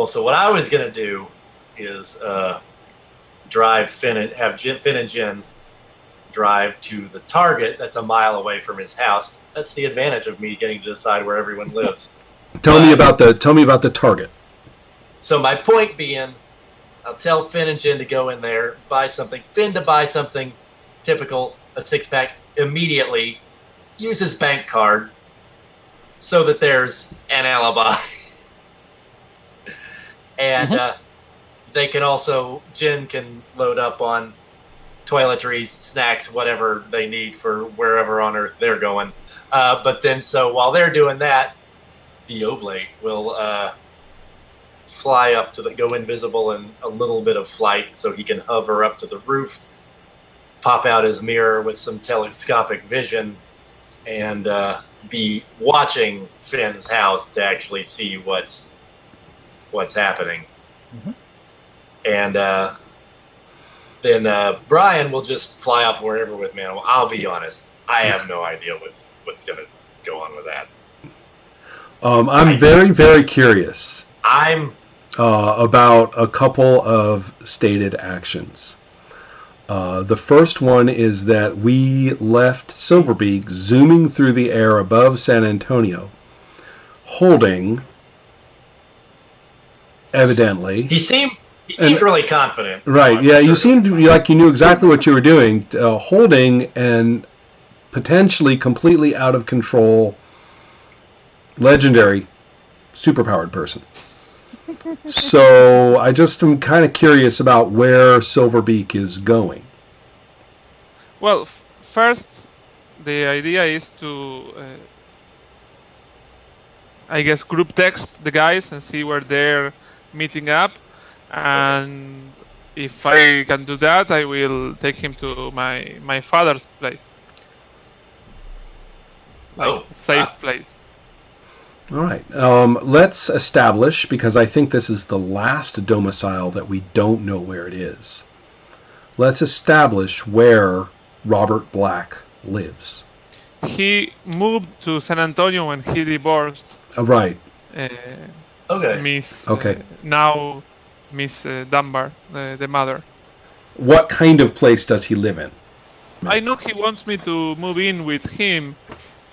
Well, so what I was gonna do is drive Finn and have Finn and Jen drive to the Target that's a mile away from his house. That's the advantage of me getting to decide where everyone lives. Tell me about the Target. So my point being, I'll tell Finn and Jen to go in there, buy something. Finn to buy something typical, a 6-pack, immediately. Use his bank card so that there's an alibi. And they can also, Jen can load up on toiletries, snacks, whatever they need for wherever on Earth they're going. But then, so while they're doing that, the Oblate will fly up to go invisible in a little bit of flight so he can hover up to the roof, pop out his mirror with some telescopic vision, and be watching Finn's house to actually see what's happening. And then Brian will just fly off wherever with Manimal. I'll be honest, I have no idea what's going to go on with that. I'm very, very curious. I'm about a couple of stated actions. The first one is that we left Silverbeak zooming through the air above San Antonio, holding, evidently... He seemed really confident. Right, yeah, you seemed like you knew exactly what you were doing, holding and potentially completely out of control legendary superpowered person. So I just am kind of curious about where Silverbeak is going. Well, first, the idea is to, I guess, group text the guys and see where they're meeting up. And if I can do that, I will take him to my father's place. Safe place. All right. Let's establish, because I think this is the last domicile that we don't know where it is. Let's establish where Robert Black lives. He moved to San Antonio when he divorced. Right. Okay. Miss. Okay. Now, Miss Dunbar, the mother. What kind of place does he live in? I know he wants me to move in with him.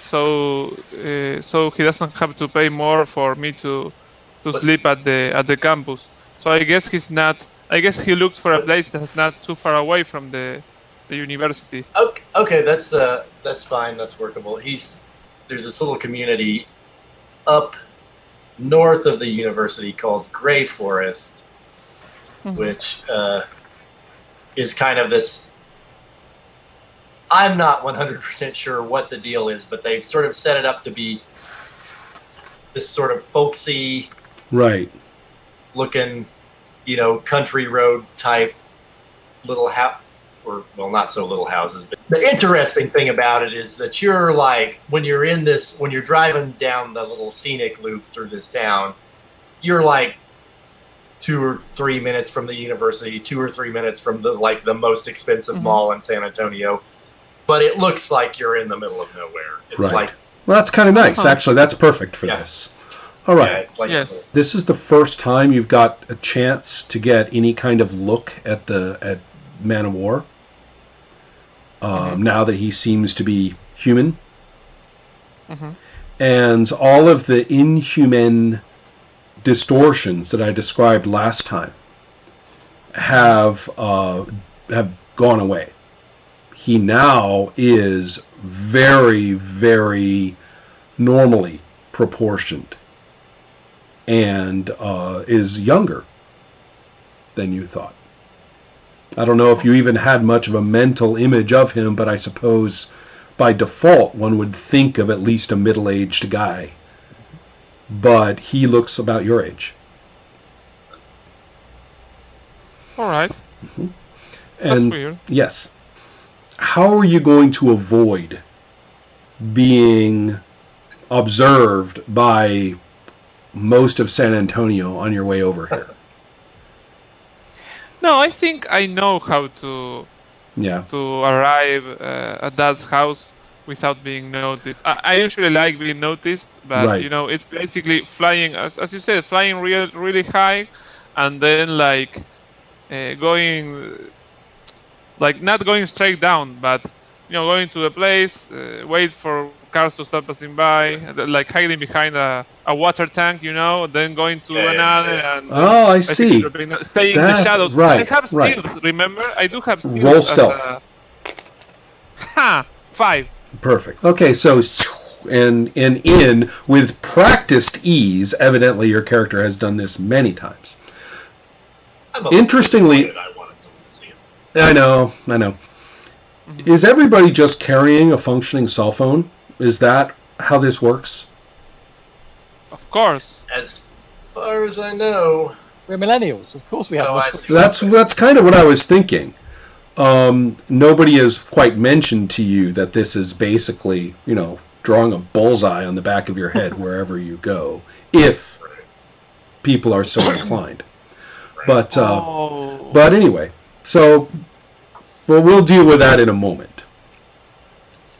So he doesn't have to pay more for me to sleep at the campus. So I guess he's not. I guess he looks for a place that's not too far away from the university. Okay, that's fine. That's workable. There's this little community up north of the university called Gray Forest, which is kind of this. I'm not 100% sure what the deal is, but they've sort of set it up to be this sort of folksy, right, looking, country road type little house, or well, not so little houses. But the interesting thing about it is that you're like, when you're driving down the little scenic loop through this town, you're like 2 or 3 minutes from the university, 2 or 3 minutes from the most expensive mall in San Antonio. But it looks like you're in the middle of nowhere. It's right. Well, that's kind of nice. Actually, that's perfect for this. All right. Yeah, it's like yes. This is the first time you've got a chance to get any kind of look at Man of War. Now that he seems to be human. And all of the inhuman distortions that I described last time have gone away. He now is very, very normally proportioned and is younger than you thought. I don't know if you even had much of a mental image of him, but I suppose by default one would think of at least a middle-aged guy. But he looks about your age. All right. And that's weird. Yes. How are you going to avoid being observed by most of San Antonio on your way over here? No, I think I know how to arrive at Dad's house without being noticed. I usually like being noticed, but Right. it's basically flying, as you said, flying really high, and then like going, like not going straight down, but going to a place, wait for cars to stop passing by, like hiding behind a water tank, then going to another, and Oh, I see. staying in the That's shadows. right, I have right. stealth. Remember, I do have stealth. Roll stealth. 5. Perfect. Okay, so and in with practiced ease, evidently your character has done this many times. I'm a Interestingly- little disappointed I wanted someone to see him. I know. Is everybody just carrying a functioning cell phone? Is that how this works? Of course. As far as I know, We're millennials. Of course we have. Oh, I most- see. That's kind of what I was thinking. Nobody has quite mentioned to you that this is basically, drawing a bullseye on the back of your head wherever you go, if right, people are so inclined. right. But Oh. but anyway, so we'll deal with that in a moment.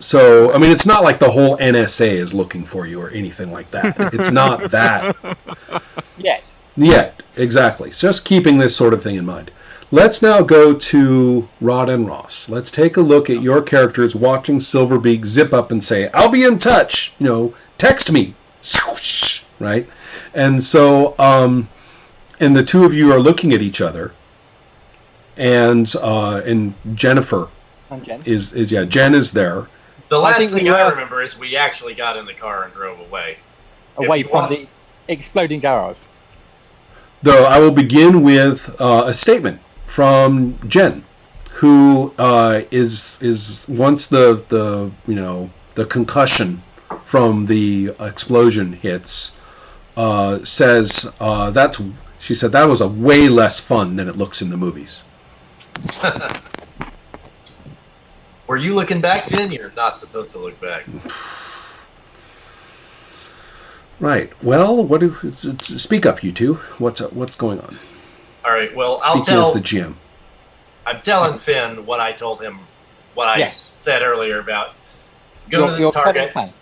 So, I mean, it's not like the whole NSA is looking for you or anything like that. It's not that yet. Exactly. It's just keeping this sort of thing in mind. Let's now go to Rod and Ross. Let's take a look at your characters watching Silverbeak zip up and say, "I'll be in touch. Text me." Swoosh, right? And so, and the two of you are looking at each other, and Jennifer I'm Jen. is Jen is there. The I last think thing we I were- remember is we actually got in the car and drove away. Away If you from want- the exploding garage. Though I will begin with a statement from Jen, who is once the concussion from the explosion hits, says she said that was a way less fun than it looks in the movies. Were you looking back, Jen? You're not supposed to look back. Right. Well, speak up, you two. What's going on? All right. Well, I'll Speaking as tell. the GM. I'm telling Finn what I told him, what I Yes. said earlier about go to Your this clever Target, plan.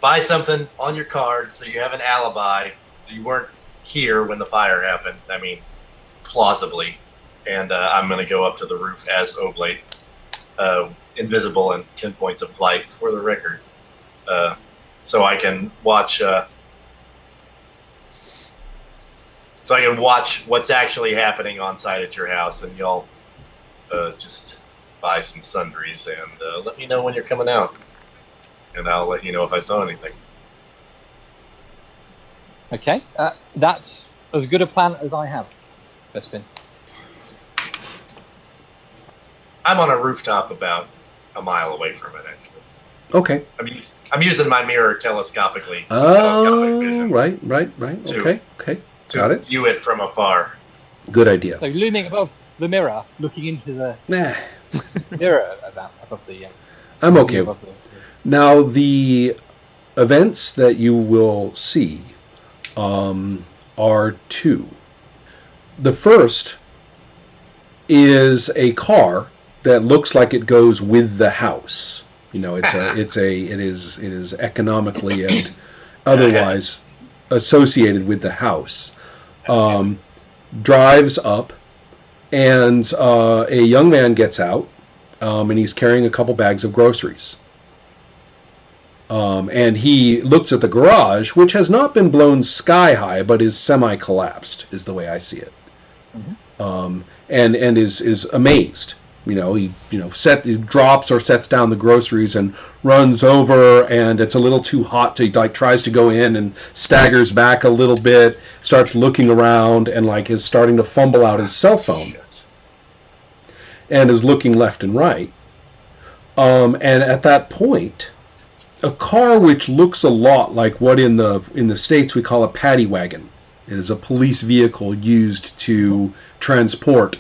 buy something on your card so you have an alibi. You weren't here when the fire happened. I mean, plausibly. And I'm going to go up to the roof as Oblate, invisible and 10 points of flight for the record, so I can watch. So I can watch what's actually happening on site at your house, and y'all just buy some sundries and let me know when you're coming out, and I'll let you know if I saw anything. Okay, that's as good a plan as I have, Bespin. I'm on a rooftop about a mile away from it, actually. Okay. I'm using my mirror telescopically. Oh, telescopic vision right. Two. Okay. to Got it. view it from afar. Good idea. So looming above the mirror, looking into the Nah, mirror above the. I'm okay. above the- Now, the events that you will see are two. The first is a car that looks like it goes with the house. It is economically and otherwise associated with the house. Drives up, and a young man gets out, and he's carrying a couple bags of groceries. And he looks at the garage, which has not been blown sky high, but is semi-collapsed, is the way I see it. And is amazed. He drops or sets down the groceries and runs over, and it's a little too hot to tries to go in and staggers back a little bit, starts looking around, and is starting to fumble out his cell phone. Shit. And is looking left and right. And at that point, a car which looks a lot like what in the States we call a paddy wagon. It is a police vehicle used to transport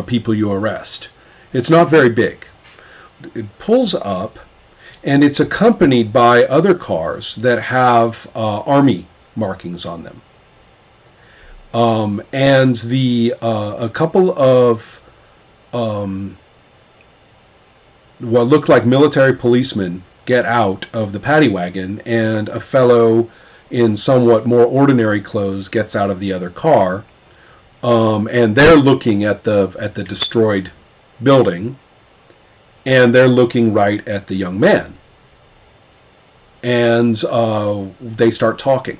people you arrest. It's not very big. It pulls up, and it's accompanied by other cars that have army markings on them. And a couple of what looked like military policemen get out of the paddy wagon, and a fellow in somewhat more ordinary clothes gets out of the other car, and they're looking at the destroyed building, and they're looking right at the young man, and they start talking.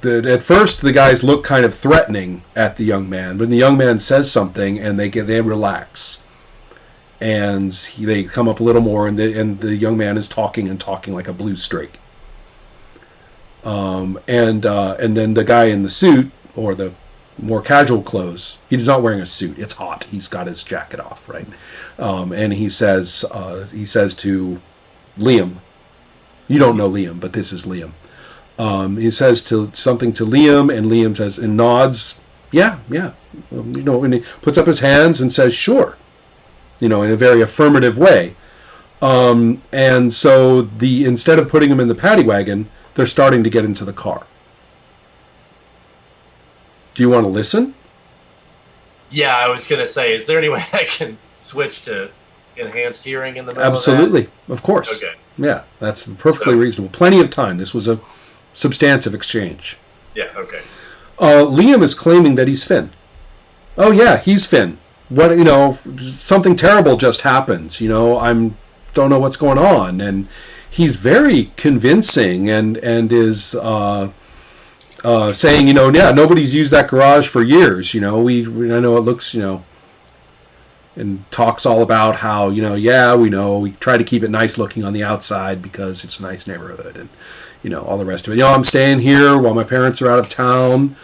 At first, the guys look kind of threatening at the young man, but the young man says something, and they relax. And they come up a little more, and the young man is talking like a blue streak. And then the guy in the suit, or the more casual clothes, he's not wearing a suit. It's hot. He's got his jacket off, right? And he says to Liam, you don't know Liam, but this is Liam. He says something to Liam, and Liam says and nods, yeah, and he puts up his hands and says, sure. In a very affirmative way. And so instead of putting him in the paddy wagon, they're starting to get into the car. Do you want to listen? Yeah, I was going to say, is there any way I can switch to enhanced hearing in the middle Absolutely, of that? Of course. Okay. Yeah, that's perfectly reasonable. Plenty of time. This was a substantive exchange. Yeah, okay. Liam is claiming that he's Finn. Oh yeah, he's Finn. What, something terrible just happens. Don't know what's going on, and he's very convincing, and is saying, yeah, nobody's used that garage for years. I know it looks, and talks all about how, yeah, we know, we try to keep it nice looking on the outside because it's a nice neighborhood, and all the rest of it. I'm staying here while my parents are out of town,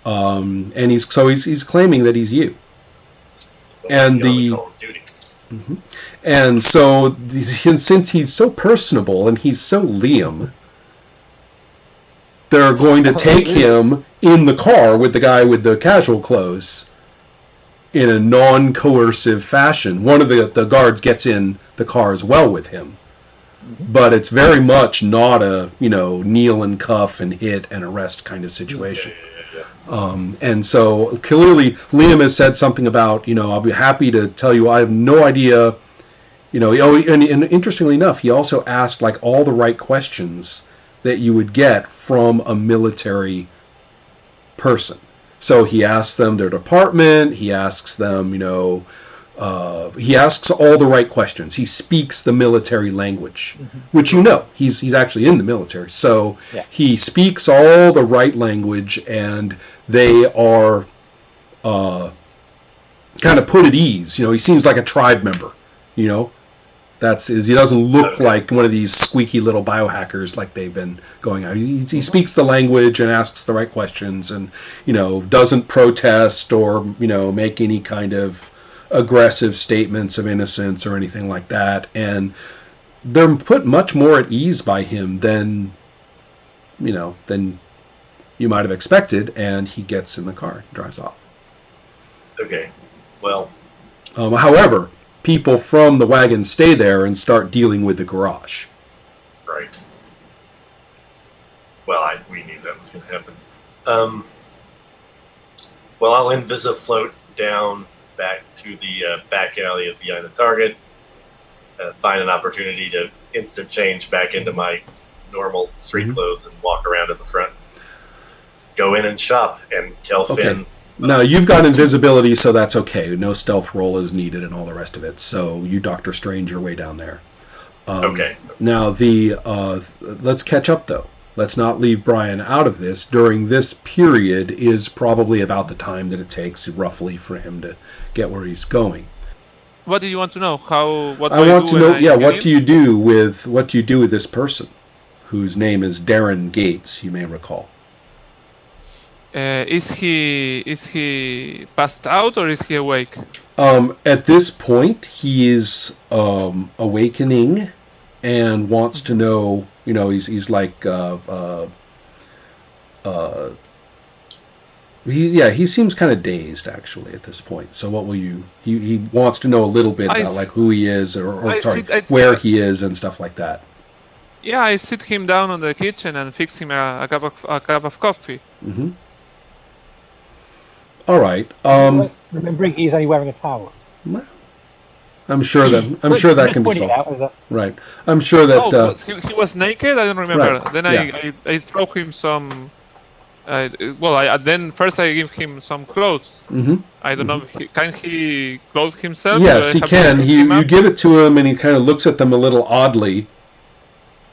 and he's claiming that he's you. And and so since he's so personable and he's so Liam, they're going to take him in the car with the guy with the casual clothes in a non-coercive fashion. One of the guards gets in the car as well with him, but it's very much not a kneel and cuff and hit and arrest kind of situation. And so clearly Liam has said something about, I'll be happy to tell you, I have no idea, and interestingly enough, he also asked like all the right questions that you would get from a military person. So he asks them their department, he asks them, he asks all the right questions. He speaks the military language, which he's actually in the military. So he speaks all the right language, and they are kind of put at ease. He seems like a tribe member. He doesn't look like one of these squeaky little biohackers like they've been going out. He speaks the language and asks the right questions, and doesn't protest or make any kind of aggressive statements of innocence or anything like that, and they're put much more at ease by him than you might have expected, and he gets in the car and drives off. Okay, well, however, people from the wagon stay there and start dealing with the garage. Right. Well, we knew that was going to happen. Well, I'll invisifloat down back to the back alley behind the target, find an opportunity to instant change back into my normal street clothes and walk around to the front. Go in and shop and tell Finn. Now, you've got invisibility, so that's okay. No stealth roll is needed and all the rest of it. So you Doctor Strange your way down there. Okay. Now, let's catch up, though. Let's not leave Brian out of this. During this period is probably about the time that it takes, roughly, for him to get where he's going. What do you want to know? What do you do with this person, whose name is Darren Gates? You may recall. Is he passed out or is he awake? At this point, he is awakening and wants to know. He's like he seems kind of dazed actually at this point. So what will you? He wants to know a little bit about like who he is or where he is and stuff like that. Yeah, I sit him down on the kitchen and fix him a cup of coffee. Mm-hmm. All right. Remembering he's only wearing a towel. I'm sure that can be Pointing solved. out is that Right. I'm sure that. Oh, but he was naked. I don't remember. Right, Then yeah. I throw him some. Then first I give him some clothes. Mhm. I don't know. Can he clothe himself? Yes, Do I he have to can. pick him You up? give it to him, and he kind of looks at them a little oddly,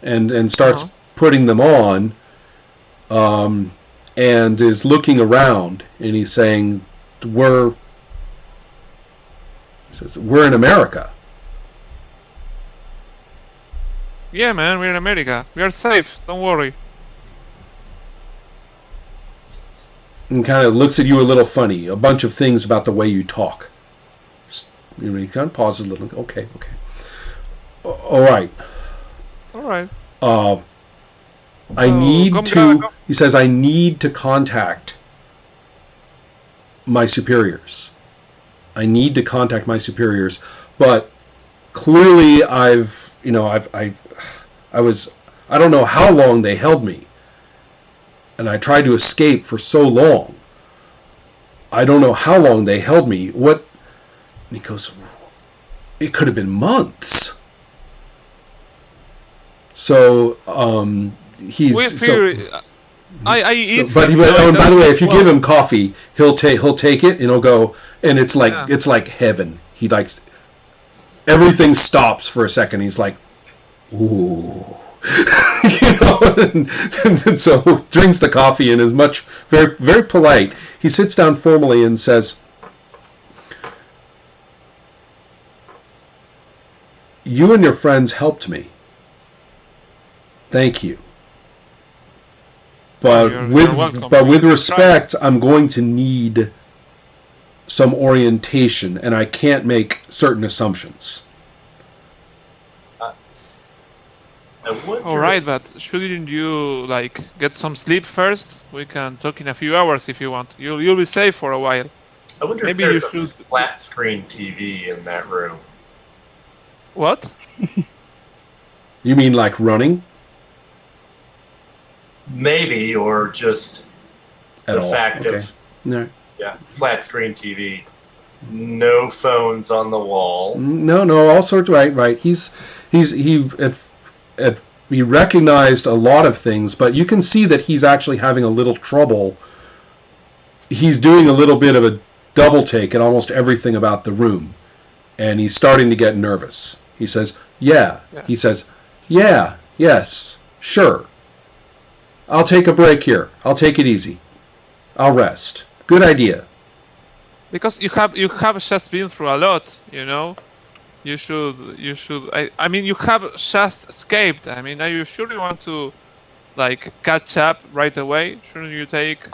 and starts putting them on, and is looking around, and he's saying, "We're in America." Yeah, man, we're in America. We are safe. Don't worry. And kind of looks at you a little funny. A bunch of things about the way you talk. You know, he kind of pauses a little. Okay. All right. All right. I So, need come to. grab He says, I need to contact my superiors. I need to contact my superiors, but clearly I don't know how long they held me, and I tried to escape for so long. I don't know how long they held me. What? And he goes, it could have been months. So he's We fear. I eat. But him, by the way, if you well, give him coffee, he'll take it and he'll go, and it's like Yeah. it's like heaven. He likes everything stops for a second. He's like, ooh, and so drinks the coffee and is very very polite. He sits down formally and says, "You and your friends helped me. Thank you. But you're welcome. with respect, I'm going to need some orientation, and I can't make certain assumptions." All right, but shouldn't you get some sleep first? We can talk in a few hours if you want. You'll be safe for a while. I wonder Maybe if you there's a should- flat screen TV in that room. What? You mean like running Maybe, or just at the all? fact Okay. of No, flat screen TV, no phones on the wall. no, all sorts. Right. He recognized a lot of things, but you can see that he's actually having a little trouble. He's doing a little bit of a double take at almost everything about the room, and he's starting to get nervous. He says, "Yeah." He says, "Yeah, yes, sure. I'll take a break here. I'll take it easy. I'll rest. Good idea." Because you have just been through a lot, you know. You should. I mean, you have just escaped. I mean, are you sure you want to, catch up right away? Shouldn't you take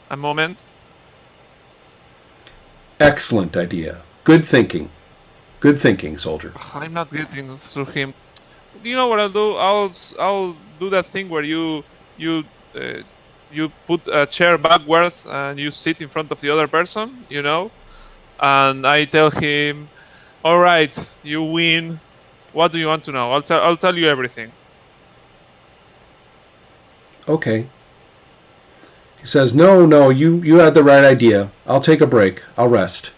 a moment? Excellent idea. Good thinking. Good thinking, soldier. I'm not getting through him. You know what I'll do? I'll do that thing where you put a chair backwards and you sit in front of the other person, you know, and I tell him, "All right, you win. What do you want to know? I'll tell you everything." Okay. He says, No, you had the right idea. I'll take a break. I'll rest.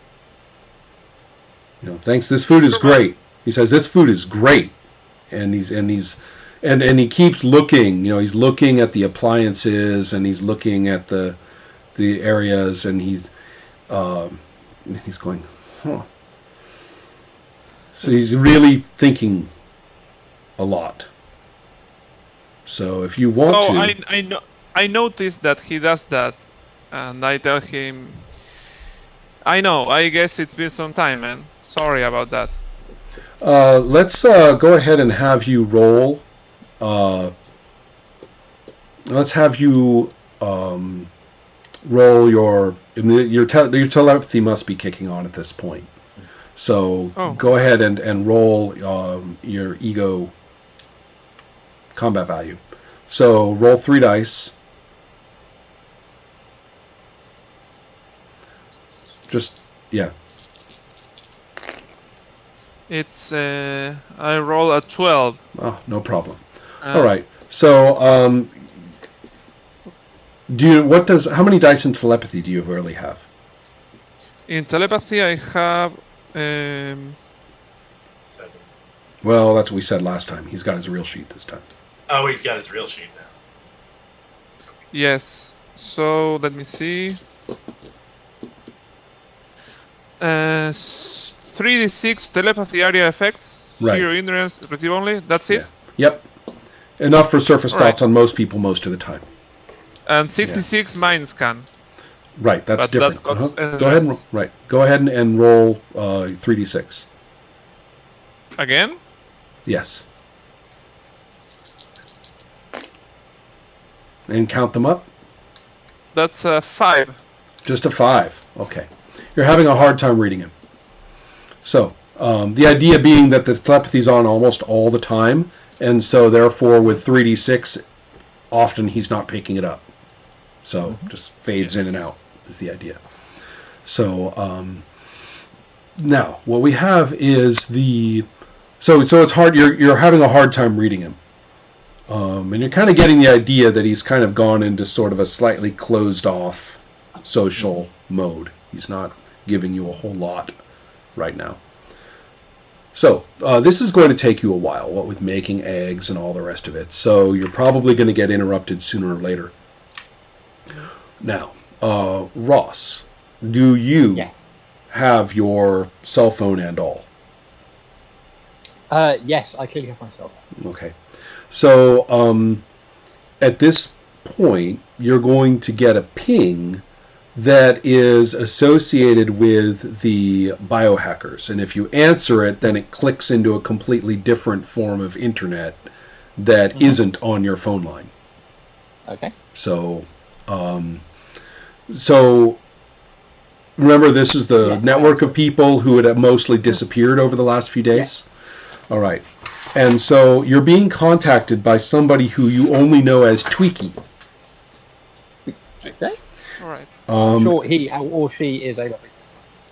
Thanks. This food is great. He says, this food is great. And he keeps looking, he's looking at the appliances, and he's looking at the areas, and he's going, huh. So he's really thinking a lot. So if you want to... I noticed that he does that, and I tell him, "I know, I guess it's been some time, man. Sorry about that." Let's go ahead and have you roll. Let's have you roll your telepathy must be kicking on at this point. So Go ahead and roll your ego combat value. So roll 3 dice. It's I roll a 12. Oh, no problem. All right. So how many dice in telepathy do you really have? In telepathy, I have Well, that's what we said last time. He's got his real sheet this time. Oh, he's got his real sheet now. Yes. So let me see. 3d6 telepathy area effects. Right. Zero hindrance, receive only. That's it. Yep. Enough for surface All right. thoughts on most people most of the time. And 66 mind scan. Right, that's But different. that costs Go ahead and Go ahead and roll 3d6. Again? Yes. And count them up. That's 5. Just a 5. Okay. You're having a hard time reading him. So, the idea being that the telepathy's on almost all the time, and so therefore with 3d6, often he's not picking it up. So, just fades in and out is the idea. So, now, what we have is So it's hard, you're having a hard time reading him. And you're kind of getting the idea that he's kind of gone into sort of a slightly closed off social mode. He's not giving you a whole lot right now. So this is going to take you a while, what with making eggs and all the rest of it. So you're probably going to get interrupted sooner or later. Now, Ross, do you have your cell phone and all? Yes, I clearly have myself. Okay. So, at this point, you're going to get a ping that is associated with the biohackers. And if you answer it, then it clicks into a completely different form of internet that isn't on your phone line. Okay. So, remember, this is the network of people who had mostly disappeared over the last few days? All right. And so you're being contacted by somebody who you only know as Tweaky. Okay. All right. I'm sure he or she is a lovely.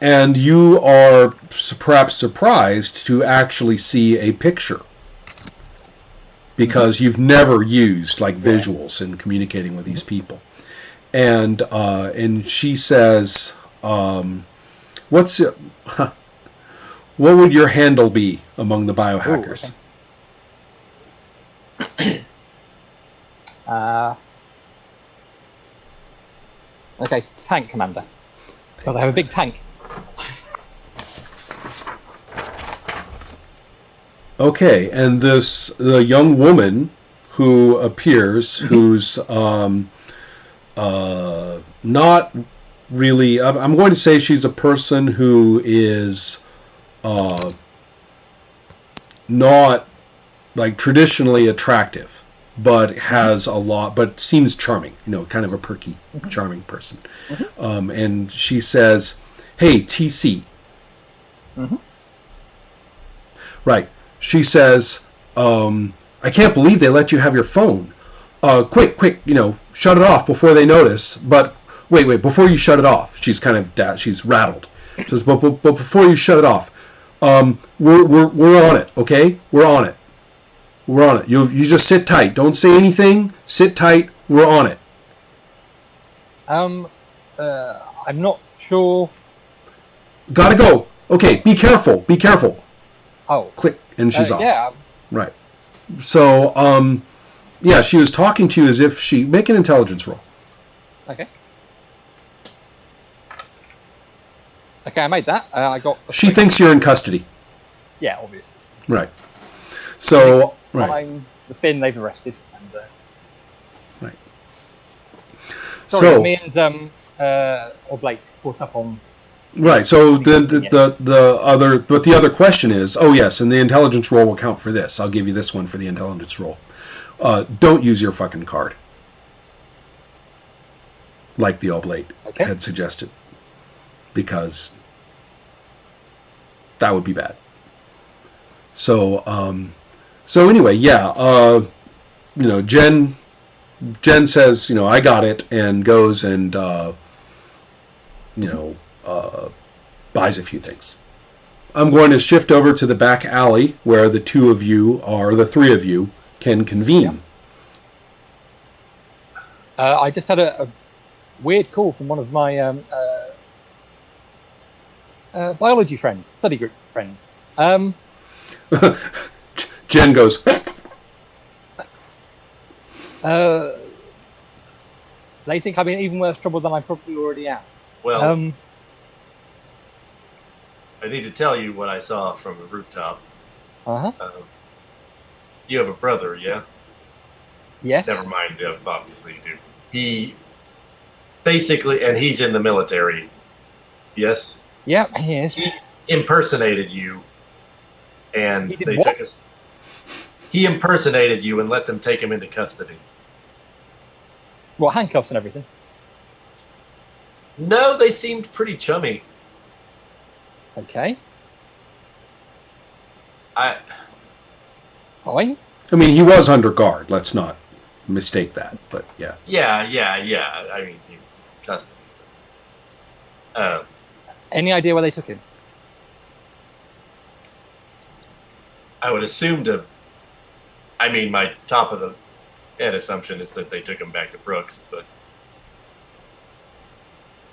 And you are perhaps surprised to actually see a picture. Because you've never used like visuals in communicating with these people. And she says, what's it? What would your handle be among the biohackers? Okay, tank commander. Because I have a big tank. Okay, and the young woman who appears, who's not really. I'm going to say she's a person who is not like traditionally attractive, but has a lot, but seems charming, kind of a perky, charming person. And she says, "Hey, TC." Right. She says, "I can't believe they let you have your phone. Quick, shut it off before they notice. But wait, before you shut it off." She's kind of she's rattled. She says, but before you shut it off, we're on it, okay? We're on it. We're on it. You just sit tight. Don't say anything. Sit tight. We're on it. I'm not sure. Gotta go. Okay, be careful. Be careful. Oh. Click, and she's off. Yeah. Right. So, yeah, she was talking to you as if she... Make an intelligence roll. Okay. Okay, I made that. I got... She thinks you're in custody. Yeah, obviously. Right. So... Right. The Finn they've arrested. And, right. Sorry, me and Oblate caught up on... Right, so the other question is, oh yes, and the intelligence roll will count for this. I'll give you this one for the intelligence roll. Don't use your fucking card. Like the Oblate had suggested. Because that would be bad. So anyway, yeah, Jen says, I got it, and goes and, buys a few things. I'm going to shift over to the back alley where the three of you can convene. Yeah. I just had a weird call from one of my biology friends, study group friends. Jen goes, They think I'm in even worse trouble than I probably already am. Well, I need to tell you what I saw from the rooftop. Uh-huh. You have a brother, yeah? Yes. Never mind, obviously you do. He basically, and he's in the military, yes? Yep, he is. He impersonated you, and He did they what? took him. He impersonated you and let them take him into custody. Well, handcuffs and everything. No, they seemed pretty chummy. Okay. I Fine. I mean, he was under guard. Let's not mistake that. But yeah. Yeah. I mean, he was custody. Any idea where they took him? I would assume to. I mean, my top of the head assumption is that they took him back to Brooks, but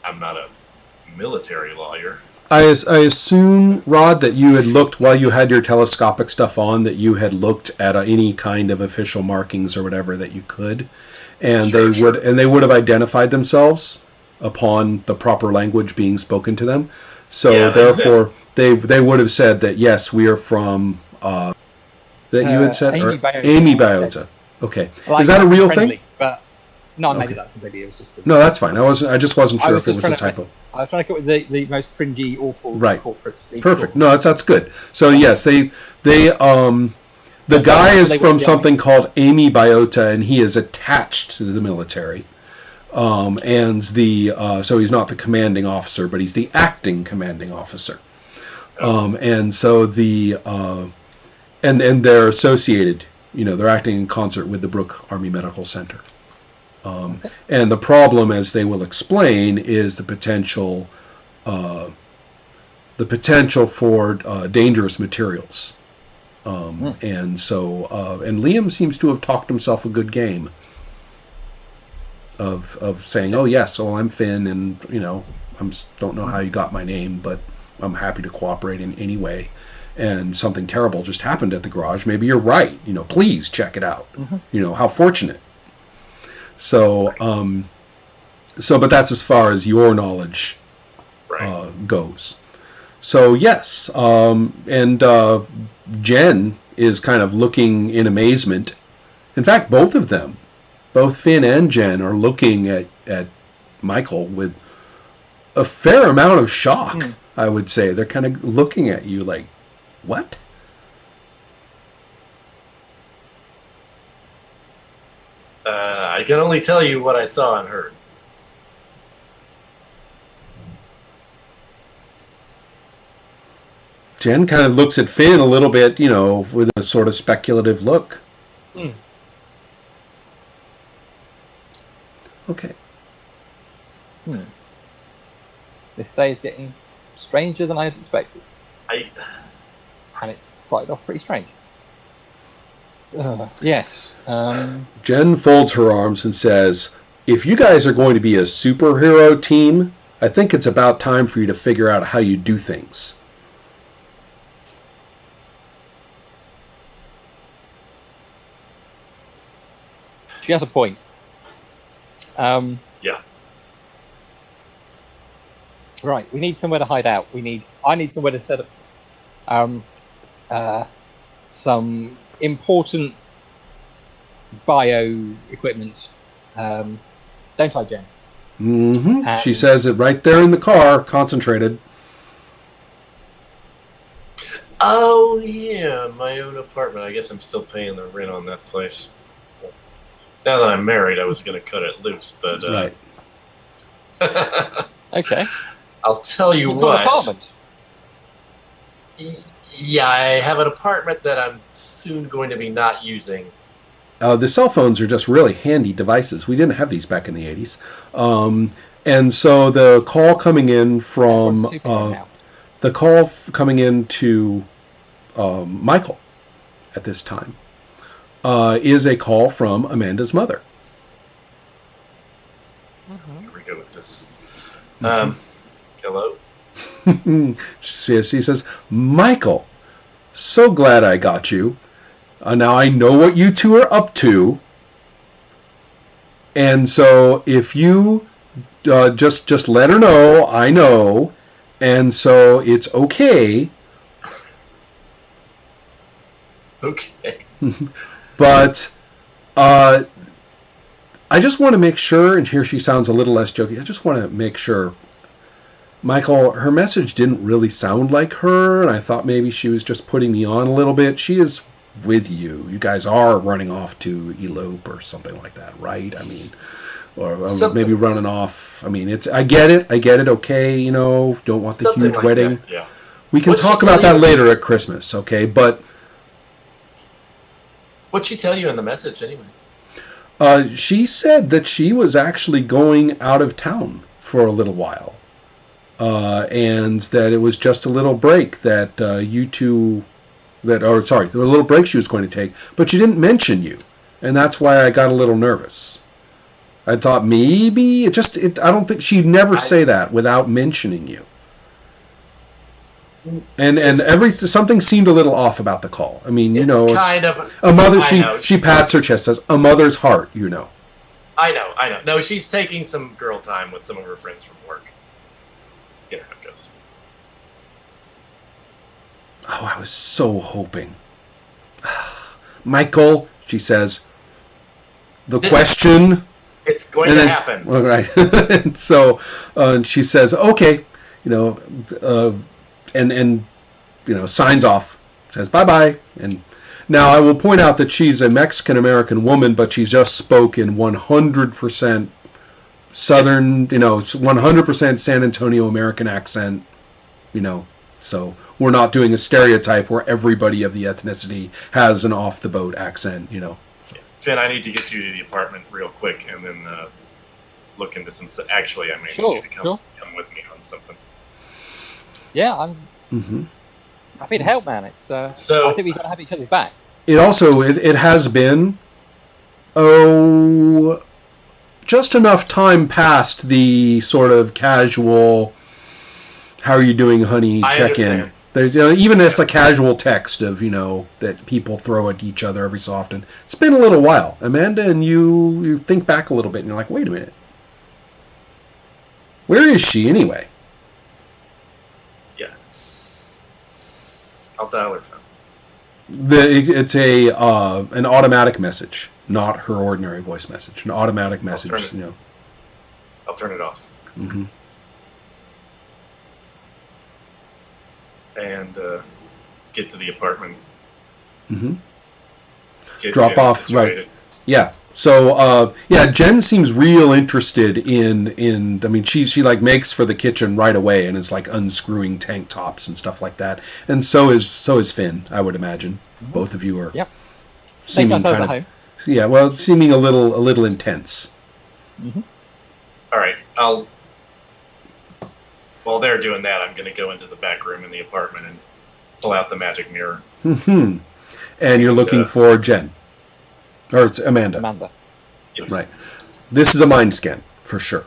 I'm not a military lawyer. I assume, Rod, that you had looked while you had your telescopic stuff on, that you had looked at any kind of official markings or whatever that you could, and Sure. they would have identified themselves upon the proper language being spoken to them. So Yeah, that's therefore, they would have said that yes, we are from that you had said Amy or Biota. Amy Biota. Okay, Like, is that a real friendly, thing? But no, I made Okay. it up completely. It was just. No, that's fine. I just wasn't I sure was if it just was a trying to- typo. I was trying to come up with the most cringy, awful Right. corporate speak. Perfect. No, that's good. So yes, the guy is They from went something called Amy Biota, and he is attached to the military. And so he's not the commanding officer, but he's the acting commanding officer. And so and they're associated. You know, they're acting in concert with the Brooke Army Medical Center. And the problem, as they will explain, is the potential for dangerous materials. And so, and Liam seems to have talked himself a good game of saying, "Oh yes, so I'm Finn, and you know, don't know how you got my name, but I'm happy to cooperate in any way. And something terrible just happened at the garage. Maybe you're right. You know, please check it out. You know, how fortunate." So, but that's as far as your knowledge Right. goes. So yes, and Jen is kind of looking in amazement. In fact, both of them, both Finn and Jen, are looking at Michael with a fair amount of shock. I would say they're kind of looking at you like, "What?" I can only tell you what I saw and heard. Jen kind of looks at Finn a little bit, you know, with a sort of speculative look. Okay. This day is getting stranger than I had expected, I and it started off pretty strange. Yes. Jen folds her arms and says, "If you guys are going to be a superhero team, I think it's about time for you to figure out how you do things." She has a point. Yeah. Right, we need somewhere to hide out. I need somewhere to set up some important bio equipment. Don't I, Jen? Mm-hmm. She says it right there in the car, concentrated. Oh yeah, my own apartment. I guess I'm still paying the rent on that place. Now that I'm married, I was going to cut it loose, but Right. Okay. I'll tell you You've got what. an apartment. Yeah, I have an apartment that I'm soon going to be not using. The cell phones are just really handy devices. We didn't have these back in the 80s. And so the call coming in from What's Superman now? the call coming in to Michael at this time is a call from Amanda's mother. Here we go with this. Hello? She says, "Michael, so glad I got you. Now I know what you two are up to, and so if you just let her know, I know, and so it's okay. Okay. But I just want to make sure, and here she sounds a little less jokey, I just want to make sure, Michael, her message didn't really sound like her, and I thought maybe she was just putting me on a little bit. She is with you. You guys are running off to elope or something like that, right? I mean, or maybe running off. I mean, I get it, okay, don't want the Something huge like wedding. that, yeah. We can What'd she talk tell about that you? later at Christmas, okay? But What'd she tell you in the message anyway? she said that she was actually going out of town for a little while. And that it was just a little break that you two, a little break she was going to take, but she didn't mention you, and that's why I got a little nervous. I thought maybe I don't think she'd never say that without mentioning you. And something seemed a little off about the call. I mean, It's kind of a mother. I know. She pats her chest, says, "A mother's heart," I know. No, she's taking some girl time with some of her friends from work. You know how it goes. Oh, I was so hoping. Michael, she says, the question. It's going to happen. All right. And so she says, okay, and signs off, says bye-bye. And now I will point out that she's a Mexican-American woman, but she's just spoken 100% Southern, 100% San Antonio American accent, so we're not doing a stereotype where everybody of the ethnicity has an off-the-boat accent, Finn, I need to get you to the apartment real quick and then look into some... Actually, I may need you to come with me on something. Yeah, I'm happy to help, man. It's I think we've got to have each other's backs. It also, it has been, just enough time past the sort of casual, how are you doing, honey, check-in. There's, even just a casual text of, that people throw at each other every so often. It's been a little while, Amanda, and you think back a little bit, and you're like, wait a minute. Where is she, anyway? Yeah. I'll dial her phone. It's an automatic message, not her ordinary voice message. An automatic message, I'll turn it off. Mm-hmm. And get to the apartment. Mm-hmm. Drop off, situated. Right? Yeah. So, Jen seems real interested in. I mean, she like makes for the kitchen right away and is like unscrewing tank tops and stuff like that. And so is Finn, I would imagine. Mm-hmm. Both of you are. Yep. Seeming kind of. Home. Yeah. Well, seeming a little intense. Mm-hmm. All right. While they're doing that, I'm going to go into the back room in the apartment and pull out the magic mirror. Mm-hmm. And you're looking for Jen. Or it's Amanda. Amanda. Yes. Right. This is a mind scan, for sure.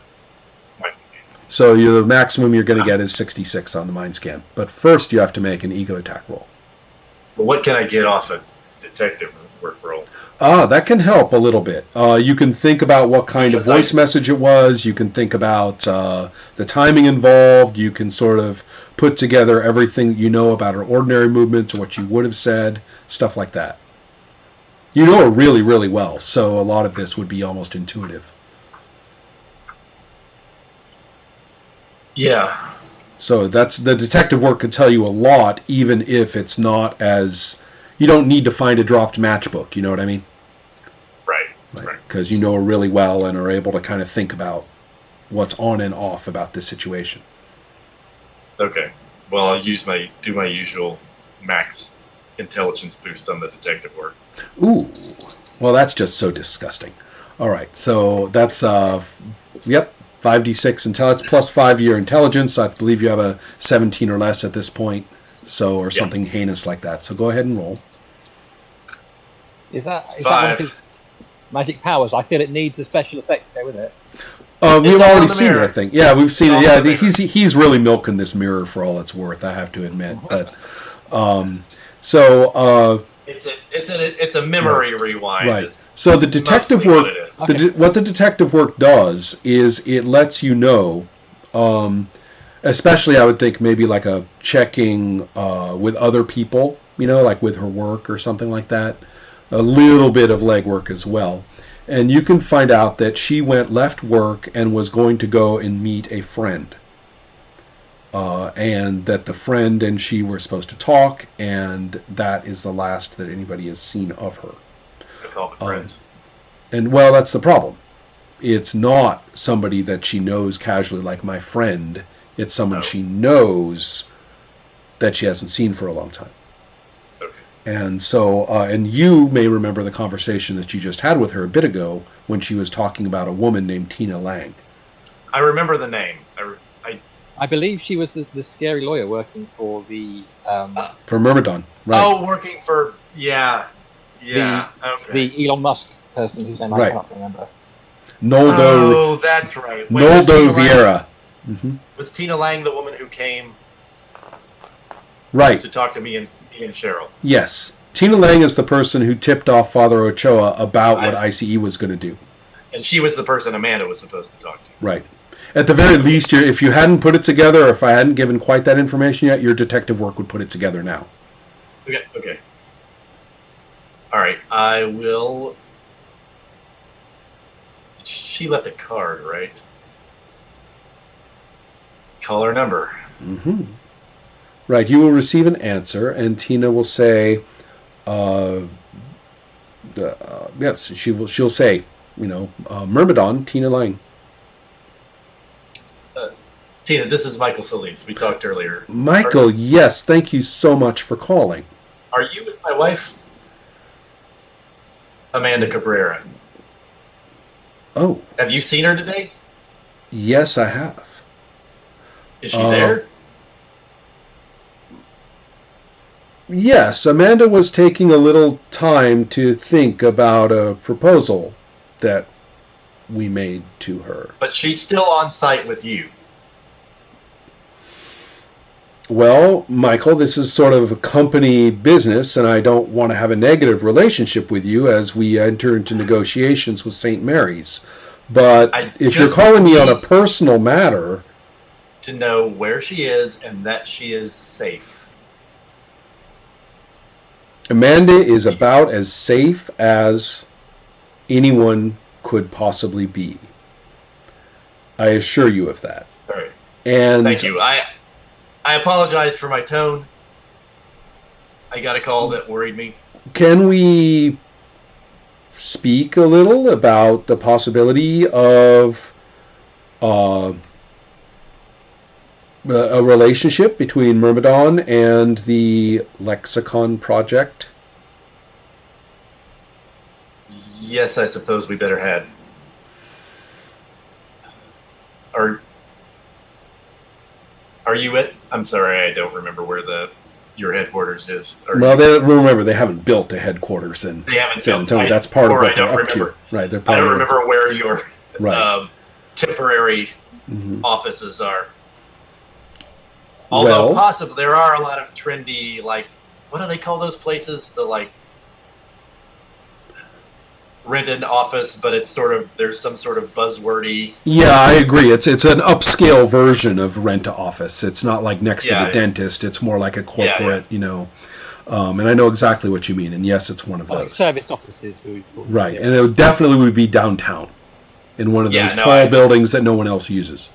Mind scan. So the maximum you're going to get is 66 on the mind scan. But first you have to make an ego attack roll. Well, what can I get off a detective work roll? That can help a little bit. You can think about what kind of voice message it was. You can think about the timing involved. You can sort of put together everything that you know about her ordinary movements or what you would have said, stuff like that. You know her really, really well, so a lot of this would be almost intuitive. Yeah. So that's the detective work could tell you a lot, even if it's not as... You don't need to find a dropped matchbook, you know what I mean? Right. Because you know her really well and are able to kind of think about what's on and off about this situation. Okay. Well, I'll do my usual max intelligence boost on the detective work. Ooh. Well, that's just so disgusting. All right. So that's 5d6 intelligence plus 5 year intelligence. I believe you have a 17 or less at this point. So, or something heinous like that. So go ahead and roll. Is that one of his magic powers? I feel it needs a special effect to go with it. We've already seen it, I think. Yeah, we've seen it. Yeah, he's really milking this mirror for all it's worth, I have to admit. But It's a memory rewind. Right. is So the detective mostly work, what it is. Okay. what the detective work does is it lets you know, especially I would think maybe like a checking with other people, like with her work or something like that. A little bit of legwork as well. And you can find out that she left work and was going to go and meet a friend. And that the friend and she were supposed to talk, and that is the last that anybody has seen of her. I call it friends. And well, that's the problem. It's not somebody that she knows casually like my friend. It's someone she knows that she hasn't seen for a long time. Okay. And so, and you may remember the conversation that you just had with her a bit ago when she was talking about a woman named Tina Lang. I remember the name. I believe she was the scary lawyer working for the For Myrmidon, right? Oh, working for okay. the Elon Musk person whose name I Right. cannot remember. Noldo, Oh, that's right. Wait, was Noldo Tina Lang- Vieira. Hmm. Was Tina Lang the woman who came Right. to talk to me and Cheryl? Yes. Tina Lang is the person who tipped off Father Ochoa about what I- ICE was going to do. And she was the person Amanda was supposed to talk to. Right. At the very least, if you hadn't put it together, or if I hadn't given quite that information yet, your detective work would put it together now. Okay. All right. I will. She left a card, right? Call her number. Hmm. Right. You will receive an answer, and Tina will say, yes, she'll say, Myrmidon, Tina Lang. Tina, this is Michael Solis. We talked earlier. Michael, yes, thank you so much for calling. Are you with my wife? Amanda Cabrera. Oh, Have you seen her today? yes, I have. Is she there? Yes, Amanda was taking a little time to think about a proposal that we made to her. But she's still on site with you. Well, Michael, this is sort of a company business, and I don't want to have a negative relationship with you as we enter into negotiations with St. Mary's. But if you're calling me on a personal matter... To know where she is and that she is safe. Amanda is about as safe as anyone could possibly be. I assure you of that. All right. And Thank you. I apologize for my tone. I got a call that worried me. can we speak a little about the possibility of a relationship between Myrmidon and the Lexicon Project? Yes, I suppose we better head. Are you it? I'm sorry, I don't remember where your headquarters is. Well, remember, they haven't built a headquarters in San Antonio. That's part of what they're up to. Right, they're I don't remember where your right. Temporary offices are. Although possibly there are a lot of trendy, like, what do they call those places? The rent an office, but it's there's some sort of buzzwordy. Yeah, I agree. It's an upscale version of rent to office. It's not like next to the dentist. It's more like a corporate, and I know exactly what you mean. And yes, it's one of those. Like serviced offices. Right, and it definitely would be downtown in one of those tall buildings that no one else uses.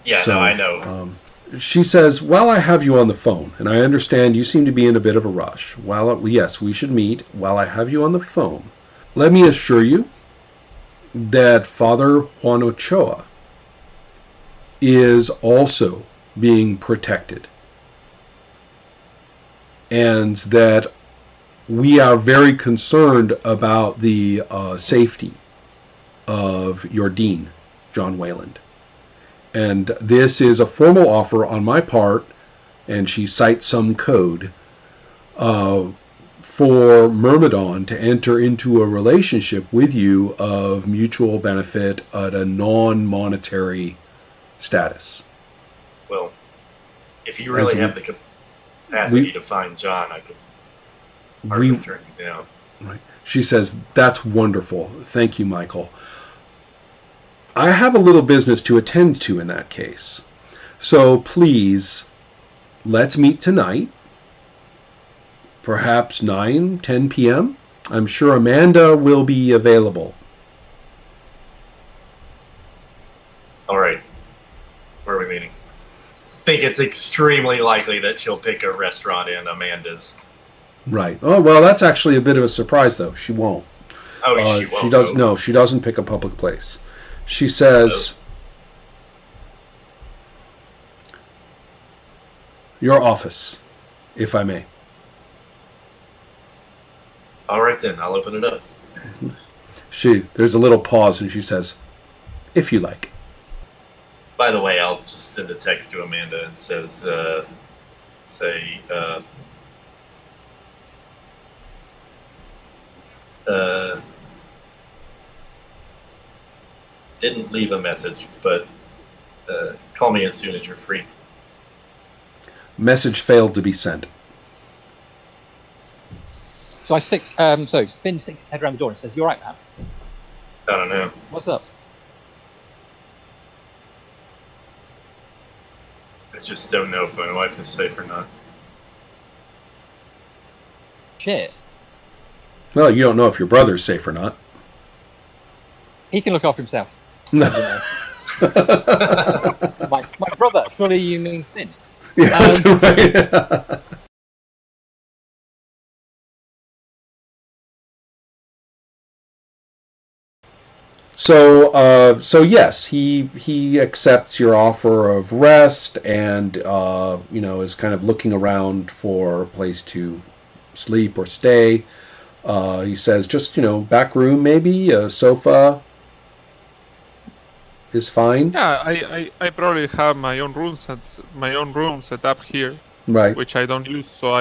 Yeah, so, no, I know. She says, while I have you on the phone, and I understand you seem to be in a bit of a rush, yes, we should meet. While I have you on the phone, let me assure you that Father Juan Ochoa is also being protected, and that we are very concerned about the safety of your dean, John Wayland. And this is a formal offer on my part, and she cites some code for Myrmidon to enter into a relationship with you of mutual benefit at a non-monetary status. Well, if you really have the capacity to find John, I could Hard to turn you down. Right. She says, "That's wonderful. Thank you, Michael. I have a little business to attend to in that case. So please, let's meet tonight. Perhaps 9, 10 p.m. I'm sure Amanda will be available." All right. Where are we meeting? I think it's extremely likely that she'll pick a restaurant in Amanda's. Right. Oh, well, that's actually a bit of a surprise, though. She won't. Oh, she won't. She does. No, she doesn't pick a public place. She says, "Your office, if I may." All right, then. I'll open it up. There's a little pause, and she says, "If you like." By the way, I'll just send a text to Amanda and didn't leave a message, but call me as soon as you're free. Message failed to be sent. So Finn sticks his head around the door and says, "You all right, man? I don't know. What's up?" I just don't know if my wife is safe or not. Shit. Well, you don't know if your brother's safe or not. He can look after himself. No. my brother. Surely you mean Finn? Yes, right. So yes, he accepts your offer of rest, and is kind of looking around for a place to sleep or stay. He says, just back room, maybe a sofa is fine. Yeah, I probably have my own room set up here, Right. which I don't use, so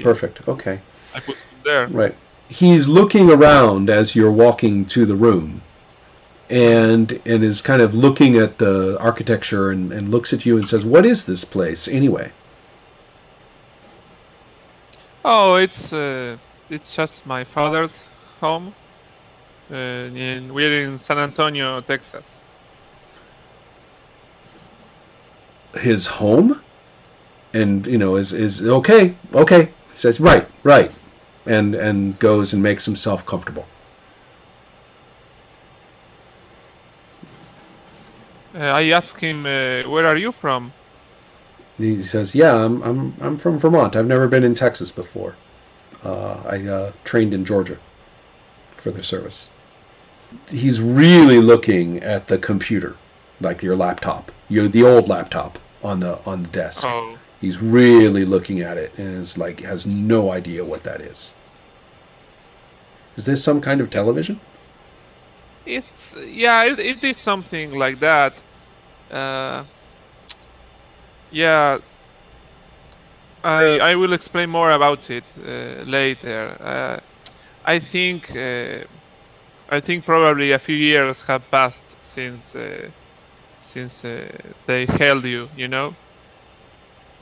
Perfect. Okay. I put it there. Right. He's looking around as you're walking to the room, and is kind of looking at the architecture and looks at you and says, "What is this place anyway?" Oh, it's just my father's home. We're in San Antonio, Texas. His home? And is okay. He says, right. And goes and makes himself comfortable. I asked him, "Where are you from?" He says, "Yeah, I'm from Vermont. I've never been in Texas before. I trained in Georgia for the service." He's really looking at the computer, like your laptop, the old laptop on the desk. Oh. He's really looking at it and has no idea what that is. Is this some kind of television? It is something like that. Yeah, I will explain more about it later. I think probably a few years have passed since they held you.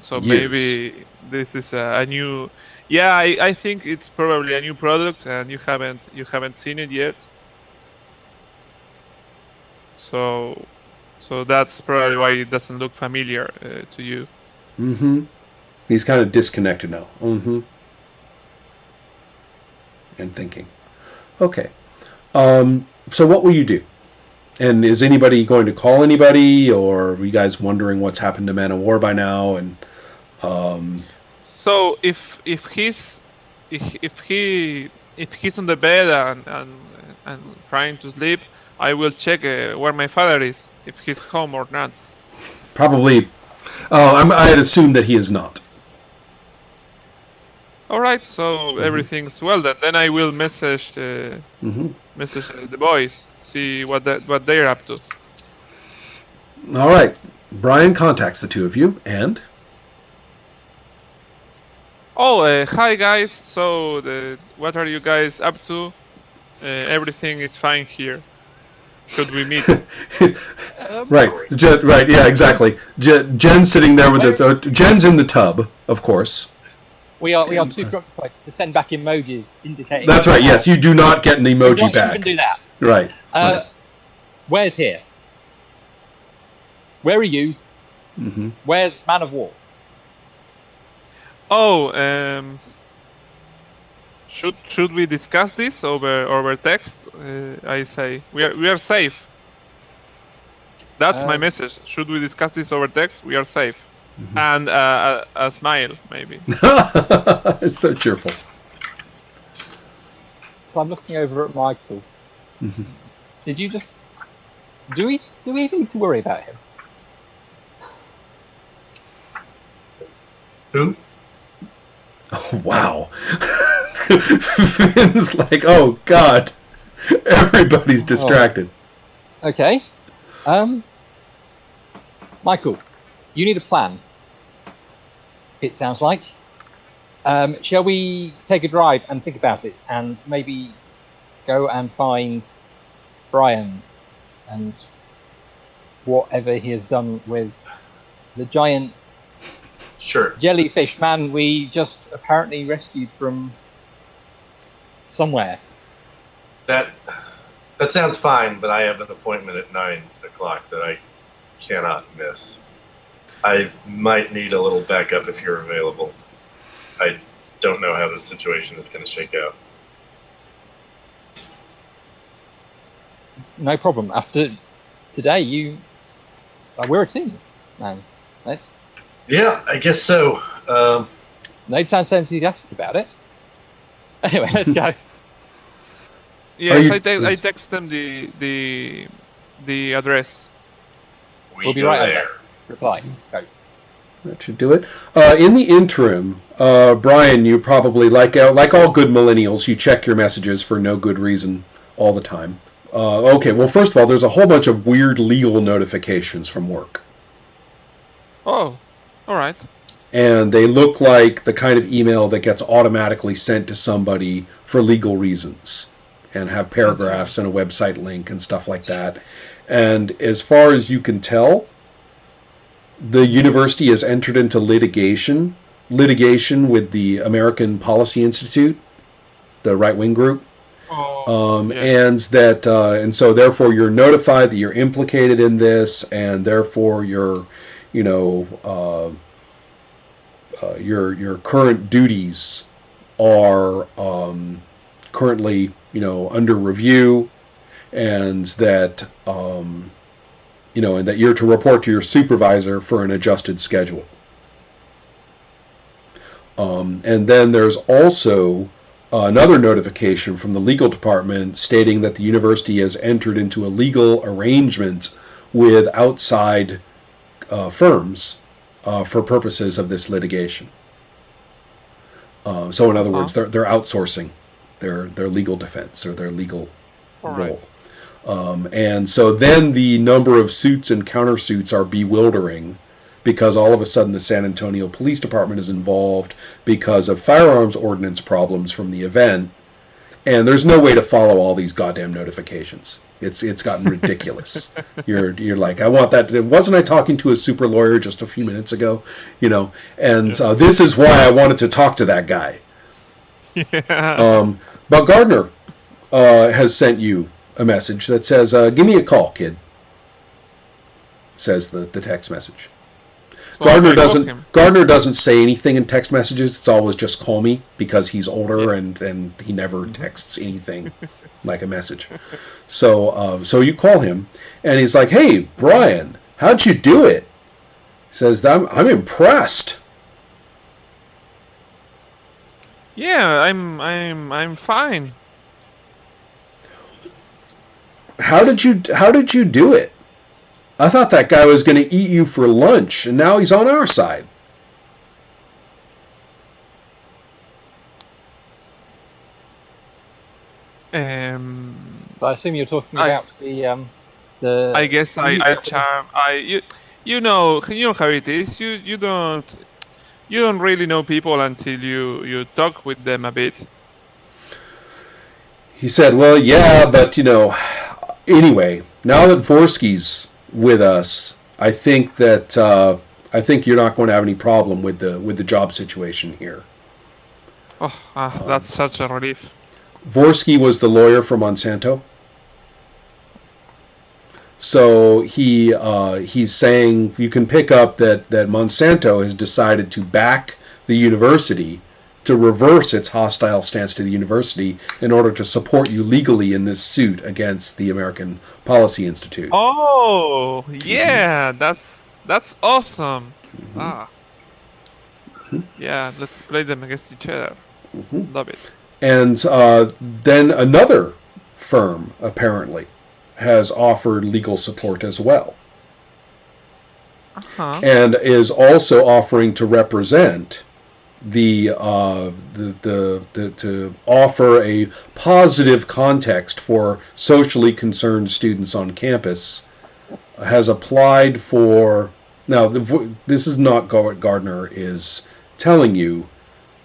So Years. maybe this is a new. Yeah, I think it's probably a new product, and you haven't seen it yet. So that's probably why it doesn't look familiar to you. Mm-hmm. He's kind of disconnected now. Mm-hmm. And thinking. Okay. So what will you do? And is anybody going to call anybody, or are you guys wondering what's happened to Man of War by now? And so if he's on the bed and trying to sleep, I will check where my father is, if he's home or not. Probably. I had assumed that he is not. All right, so everything's well then. Then I will message message the boys, see what they're up to. All right. Brian contacts the two of you, and hi guys. So what are you guys up to? Everything is fine here. Should we meet? Right. Right. Yeah. Exactly. Jen's sitting there with Jen's in the tub, of course. We are too preoccupied to send back emojis indicating. That's right. Yes, you do not get an emoji Why back. even do that? Right. Right. Where's here? Where are you? Mm-hmm. Where's Man of War? Oh, should we discuss this over text? I say we are safe. That's my message. Should we discuss this over text? We are safe. Mm-hmm. And a smile, maybe. It's so cheerful. So I'm looking over at Michael. Mm-hmm. Did you just? Do we need to worry about him? Who? Oh, wow. Finn's like, oh God, everybody's distracted. Okay. Michael, you need a plan. It sounds like. Shall we take a drive and think about it, and maybe go and find Brian and whatever he has done with the giant Sure. jellyfish man we just apparently rescued from somewhere? That sounds fine, but I have an appointment at 9 o'clock that I cannot miss. I might need a little backup if you're available. I don't know how the situation is going to shake out. No problem. After today, we're a team, man. Let's. Yeah, I guess so. No, you sound so enthusiastic about it. Anyway, let's go. Yes, I text them the address. We'll be go right there. over. Reply. Go. That should do it. In the interim, Brian, you probably, like all good millennials, you check your messages for no good reason all the time. Okay, well, first of all, there's a whole bunch of weird legal notifications from work. Oh, all right. And they look like the kind of email that gets automatically sent to somebody for legal reasons, and have paragraphs and a website link and stuff like that. And as far as you can tell, the university has entered into litigation with the American Policy Institute, the right-wing group. Yes. And so therefore you're notified that you're implicated in this, and therefore your current duties are currently under review, and that and that you're to report to your supervisor for an adjusted schedule. And then there's also another notification from the legal department stating that the university has entered into a legal arrangement with outside firms for purposes of this litigation. So in other words, they're outsourcing their legal defense or their legal role. And so then the number of suits and countersuits are bewildering, because all of a sudden the San Antonio Police Department is involved because of firearms ordinance problems from the event, and there's no way to follow all these goddamn notifications. It's gotten ridiculous. You're like, I want that. Wasn't I talking to a super lawyer just a few minutes ago? And this is why I wanted to talk to that guy. Yeah. But Gardner has sent you a message that says, give me a call, kid. Says the text message. Gardner doesn't say anything in text messages. It's always just call me, because he's older and he never texts anything like a message. So you call him, and he's like, "Hey, Brian, how'd you do it?" He says, "I'm impressed." Yeah, I'm fine. How did you do it? I thought that guy was going to eat you for lunch, and now he's on our side. I assume you're talking about the. I guess I charm. You know how it is. You don't really know people until you talk with them a bit. He said, "Well, yeah, but anyway, now that Vorsky's with us, I think you're not going to have any problem with the job situation here." That's such a relief. Vorsky was the lawyer for Monsanto. So he's saying you can pick up that Monsanto has decided to back the university to reverse its hostile stance to the university in order to support you legally in this suit against the American Policy Institute. Oh, yeah, that's awesome. Yeah, let's play them against each other. Love it. And then another firm apparently has offered legal support as well, and is also offering to represent to offer a positive context for socially concerned students on campus. Has applied for, now this is not what Gardner is telling you.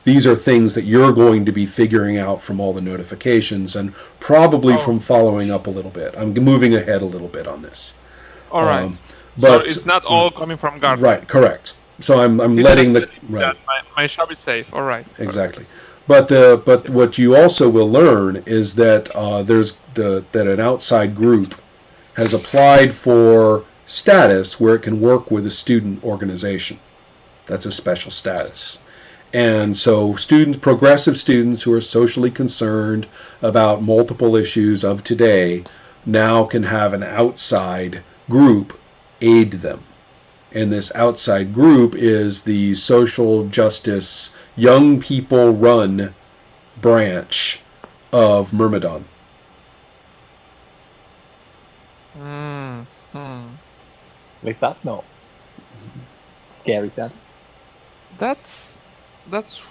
These are things that you're going to be figuring out from all the notifications and probably from following up a little bit. I'm moving ahead a little bit on this. All right. But so it's not all coming from Gardner. Right, correct. So I'm It's letting just the right. that my shop is safe. All right. Exactly. But what you also will learn is that that an outside group has applied for status where it can work with a student organization. That's a special status. And so progressive students who are socially concerned about multiple issues of today now can have an outside group aid them. And this outside group is the social justice young people run branch of Myrmidon. At least that's not scary sound. That's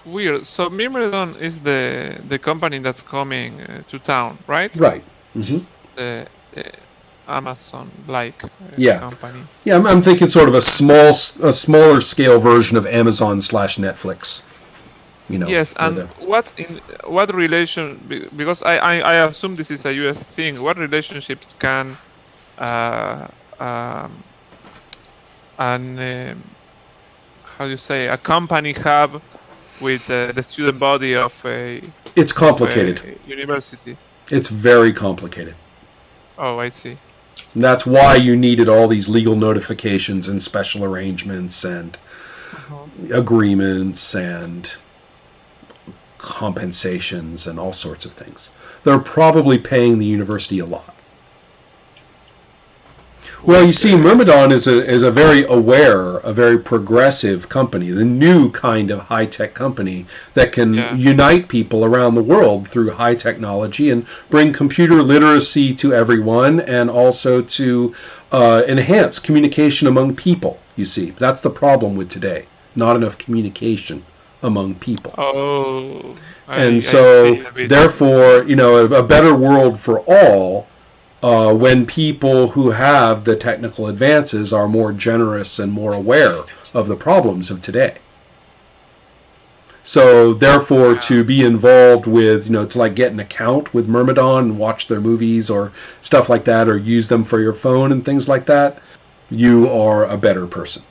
weird. So Myrmidon is the company that's coming to town, right? Right. Mm-hmm. The Amazon-like company. Yeah, I'm thinking sort of a smaller scale version of Amazon/Netflix. Yes, and what relation? Because I assume this is a U.S. thing. What relationships can how do you say, a company have with the student body of a It's complicated. University? It's very complicated. Oh, I see. And that's why you needed all these legal notifications and special arrangements and agreements and compensations and all sorts of things. They're probably paying the university a lot. Well, you see, Myrmidon is a very aware, a very progressive company, the new kind of high-tech company that can unite people around the world through high technology and bring computer literacy to everyone and also to enhance communication among people, you see. That's the problem with today. Not enough communication among people. Oh. Therefore, a better world for all when people who have the technical advances are more generous and more aware of the problems of today. So, therefore, to be involved with, to get an account with Myrmidon and watch their movies or stuff like that, or use them for your phone and things like that, you are a better person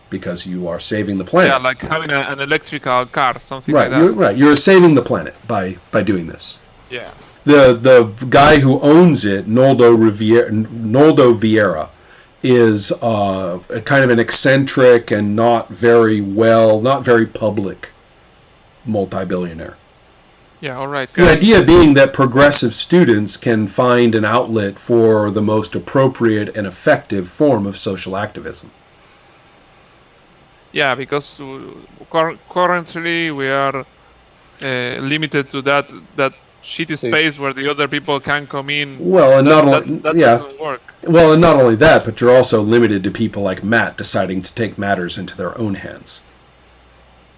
because you are saving the planet. Yeah, like having an electrical car, something like that. You're saving the planet by doing this. Yeah. The guy who owns it, Noldo Vieira, is a kind of an eccentric and not very public multi-billionaire. Yeah, all right. The idea being that progressive students can find an outlet for the most appropriate and effective form of social activism. Yeah, because currently we are limited to that shitty space where the other people can come in. Well, and doesn't work. Well, and not only that, but you're also limited to people like Matt deciding to take matters into their own hands.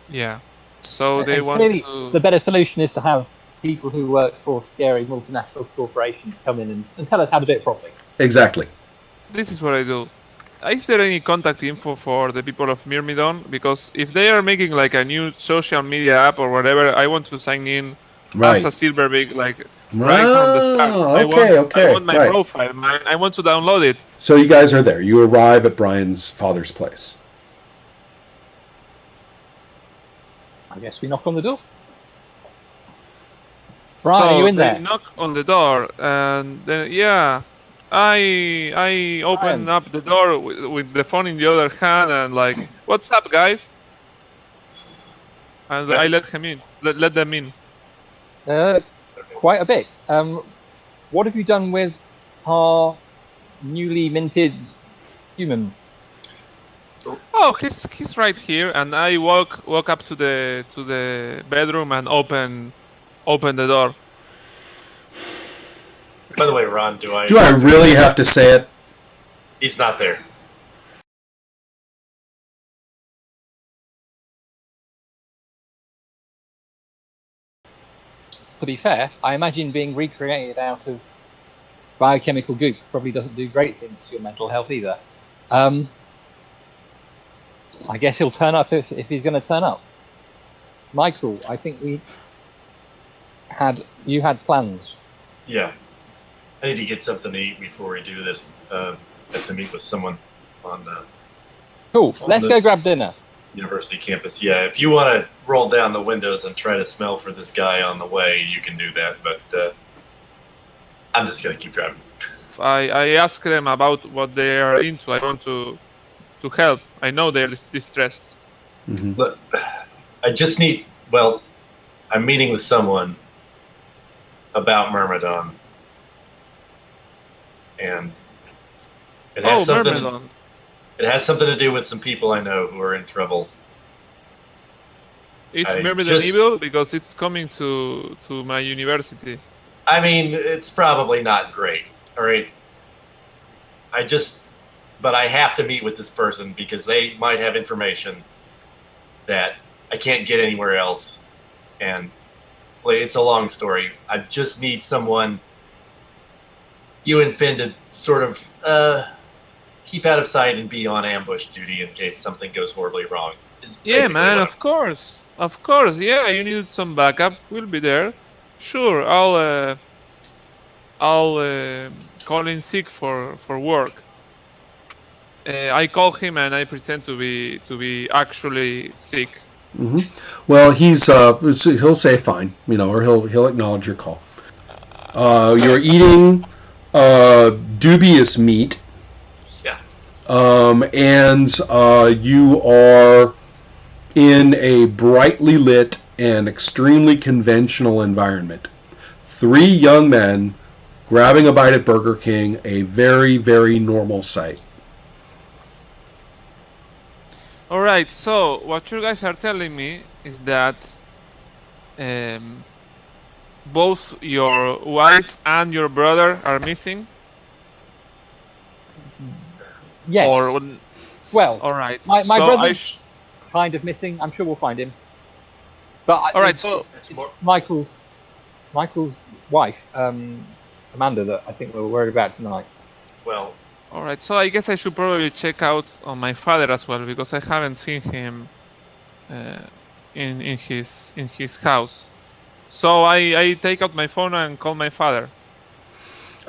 Yeah. So they want to... The better solution is to have people who work for scary multinational corporations come in and tell us how to do it properly. Exactly. This is what I do. Is there any contact info for the people of Myrmidon? Because if they are making like a new social media app or whatever, I want to sign in as a Silverbig, right from the start. I want my profile. I want to download it. So you guys are there. You arrive at Brian's father's place. I guess we knock on the door. Brian, so are you in they there? knock on the door, and then I open Brian. up the door with the phone in the other hand, and like, what's up, guys? And I let him in. Let them in. Quite a bit. What have you done with our newly minted human? Oh, he's right here, and I walk up to the bedroom and open the door. By the way, Ron, do I really have to say it? He's not there. To be fair, I imagine being recreated out of biochemical goop probably doesn't do great things to your mental health either. I guess he'll turn up if he's going to turn up. Michael, I think you had plans. Yeah. I need to get something to eat before we do this. I have to meet with someone on the Cool. Let's go grab dinner. university campus. Yeah, if you want to roll down the windows and try to smell for this guy on the way, you can do that. But I'm just going to keep driving. I ask them about what they are into. I want to help. I know they're distressed. Mm-hmm. Look, I just need... Well, I'm meeting with someone about Myrmidon. And it has something... Myrmidon. It has something to do with some people I know who are in trouble. Is I Myrmidon just- evil? Because it's coming to my university. I mean, it's probably not great, all right? But I have to meet with this person because they might have information that I can't get anywhere else. And like, it's a long story. I just need someone, you and Finn, to sort of keep out of sight and be on ambush duty in case something goes horribly wrong. is Yeah, basically man. what Of course. Yeah, you need some backup. We'll be there. Sure. I'll call in sick for work. I call him and I pretend to be actually sick. Mm-hmm. Well, he'll say fine, or he'll acknowledge your call. You're eating dubious meat. Yeah. And you are in a brightly lit and extremely conventional environment. 3 young men grabbing a bite at Burger King, a very, very normal sight. All right. So what you guys are telling me is that both your wife and your brother are missing. Yes. Or Well, all right. my So brother's kind of missing. I'm sure we'll find him. But all right. So It's more, Michael's wife, Amanda, that I think we're worried about tonight. well, all right. So I guess I should probably check out on my father as well because I haven't seen him in his house. So I take out my phone and call my father.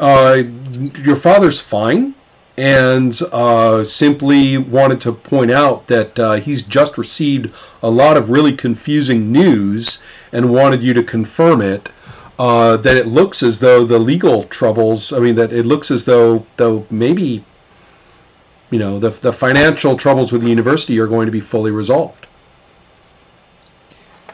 Your father's fine, and simply wanted to point out that he's just received a lot of really confusing news and wanted you to confirm it. That it looks as though the legal troubles, that it looks as though maybe, the financial troubles with the university are going to be fully resolved.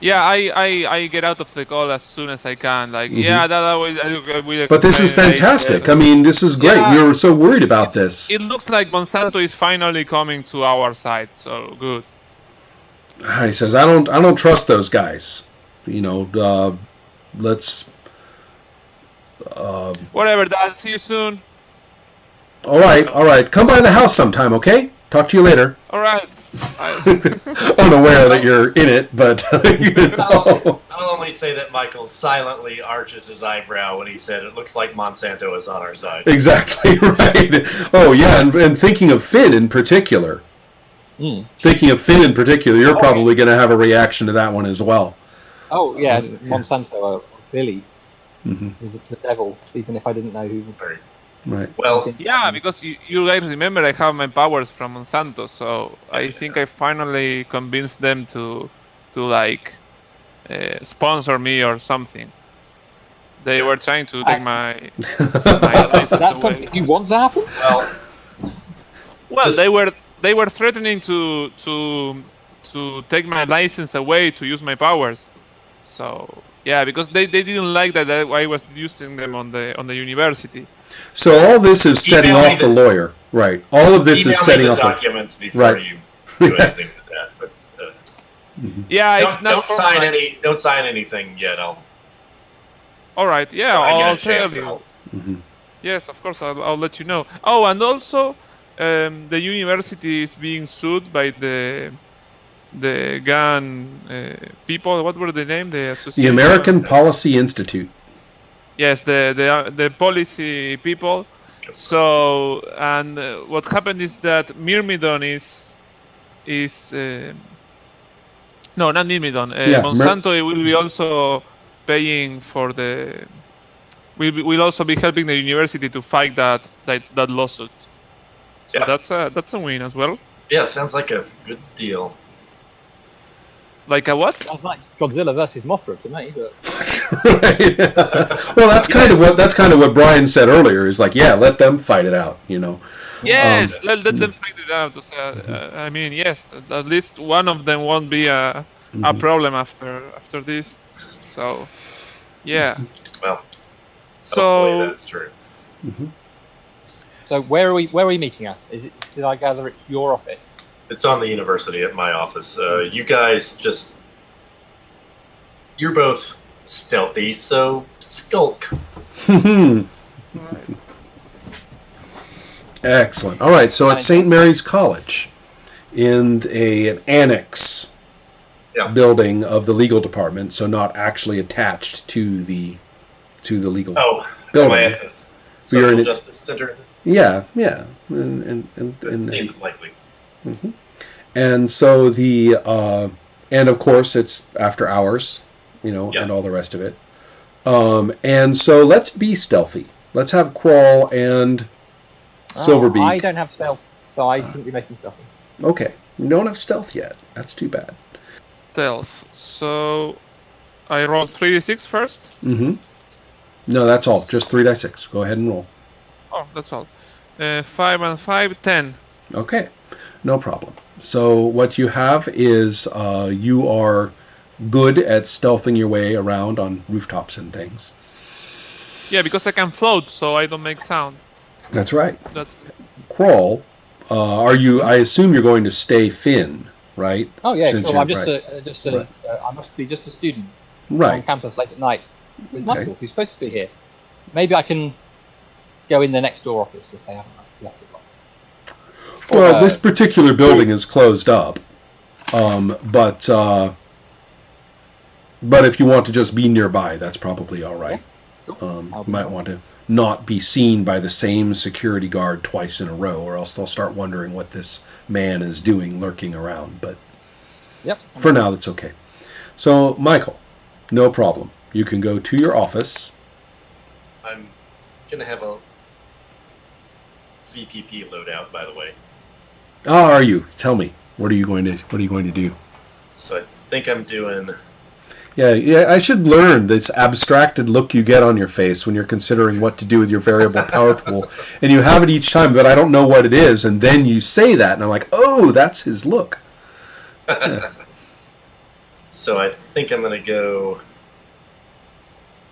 Yeah, I get out of the call as soon as I can. Like, yeah, that will. But this is fantastic. This is great. Yeah. We were so worried about this. It looks like Monsanto is finally coming to our side. So good. He says, I don't trust those guys. Let's. Whatever, Dad. See you soon. All right. Come by the house sometime, okay? Talk to you later. All right. Unaware that you're in it, but I'll only say that Michael silently arches his eyebrow when he said, "It looks like Monsanto is on our side." Exactly right. Oh yeah, and thinking of Finn in particular. You're probably going to have a reaction to that one as well. Oh yeah, Monsanto clearly Mm-hmm. the devil, even if I didn't know who. Right. Well, Yeah, because you guys remember I have my powers from Monsanto, so I think I finally convinced them to sponsor me or something. They were trying to take my Is license that away. something you want to happen? Well, This- they were threatening to take my license away to use my powers. So yeah, because they didn't like that I was using them on the university. So all this is setting Email me off the the- lawyer, right? All of this email is me setting the off. documents before Right. you do anything with that. But Yeah, it's not don't sign formal. don't sign anything yet. All right, yeah, when I get I'll a tell chance, you. Mhm. Yes, of course, I'll let you know. Oh, and also, the university is being sued by the gun people. What were the name? The The association. American Policy Institute. Yes, the policy people. So, and what happened is that Myrmidon is no, not Myrmidon. Yeah, Monsanto will be also paying for the. Will also be helping the university to fight that lawsuit. So Yeah. that's a win as well. Yeah, sounds like a good deal. Like a what? Sounds like Godzilla versus Mothra to me, but Right. Well, that's kind of what Brian said earlier. Is like, yeah, let them fight it out. Yes, let them fight it out. I mean, yes, at least one of them won't be a problem after this. So, yeah. Well, So hopefully that's true. so where are we meeting at? Did I gather it's your office? It's on the university at my office. You guys you're both stealthy, so skulk. Excellent. All right, so at St. Mary's College, in an annex Yeah. building of the legal department, so not actually attached to the legal Oh, am building. I at the You're Social in it- Justice Center? Yeah, and That seems likely. and so the and of course it's after hours, Yeah. and all the rest of it. And so let's be stealthy. Let's have Crawl and Silverbeak. I don't have stealth, so I shouldn't be making stealth. Okay, you don't have stealth yet. That's too bad. stealth. So I roll 3d6 first. Mm-hmm. No, that's all. Just 3d6. Go ahead and roll. Oh, that's all. 5 and 5, 10. Okay, no problem. So what you have is you are good at stealthing your way around on rooftops and things. Yeah, because I can float, so I don't make sound. That's right. That's Crawl, are you? I assume you're going to stay Finn, right? Oh yeah, Since sure. you're- I'm just right. I must be just a student on Right. campus late at night with Okay. Michael, who's supposed to be here. Maybe I can go in the next door office if they haven't left it locked. Well, this particular building is closed up, but if you want to just be nearby, that's probably all right. You might want to not be seen by the same security guard twice in a row, or else they'll start wondering what this man is doing lurking around. But Yep. for now, that's okay. So, Michael, no problem. You can go to your office. I'm gonna have a VPP loadout, by the way. Oh, are you? Tell me. What are you going to do? So I think I'm doing. Yeah, I should learn this abstracted look you get on your face when you're considering what to do with your variable power pool. And you have it each time, but I don't know what it is. And then you say that, and I'm like, oh, that's his look. So I think I'm gonna go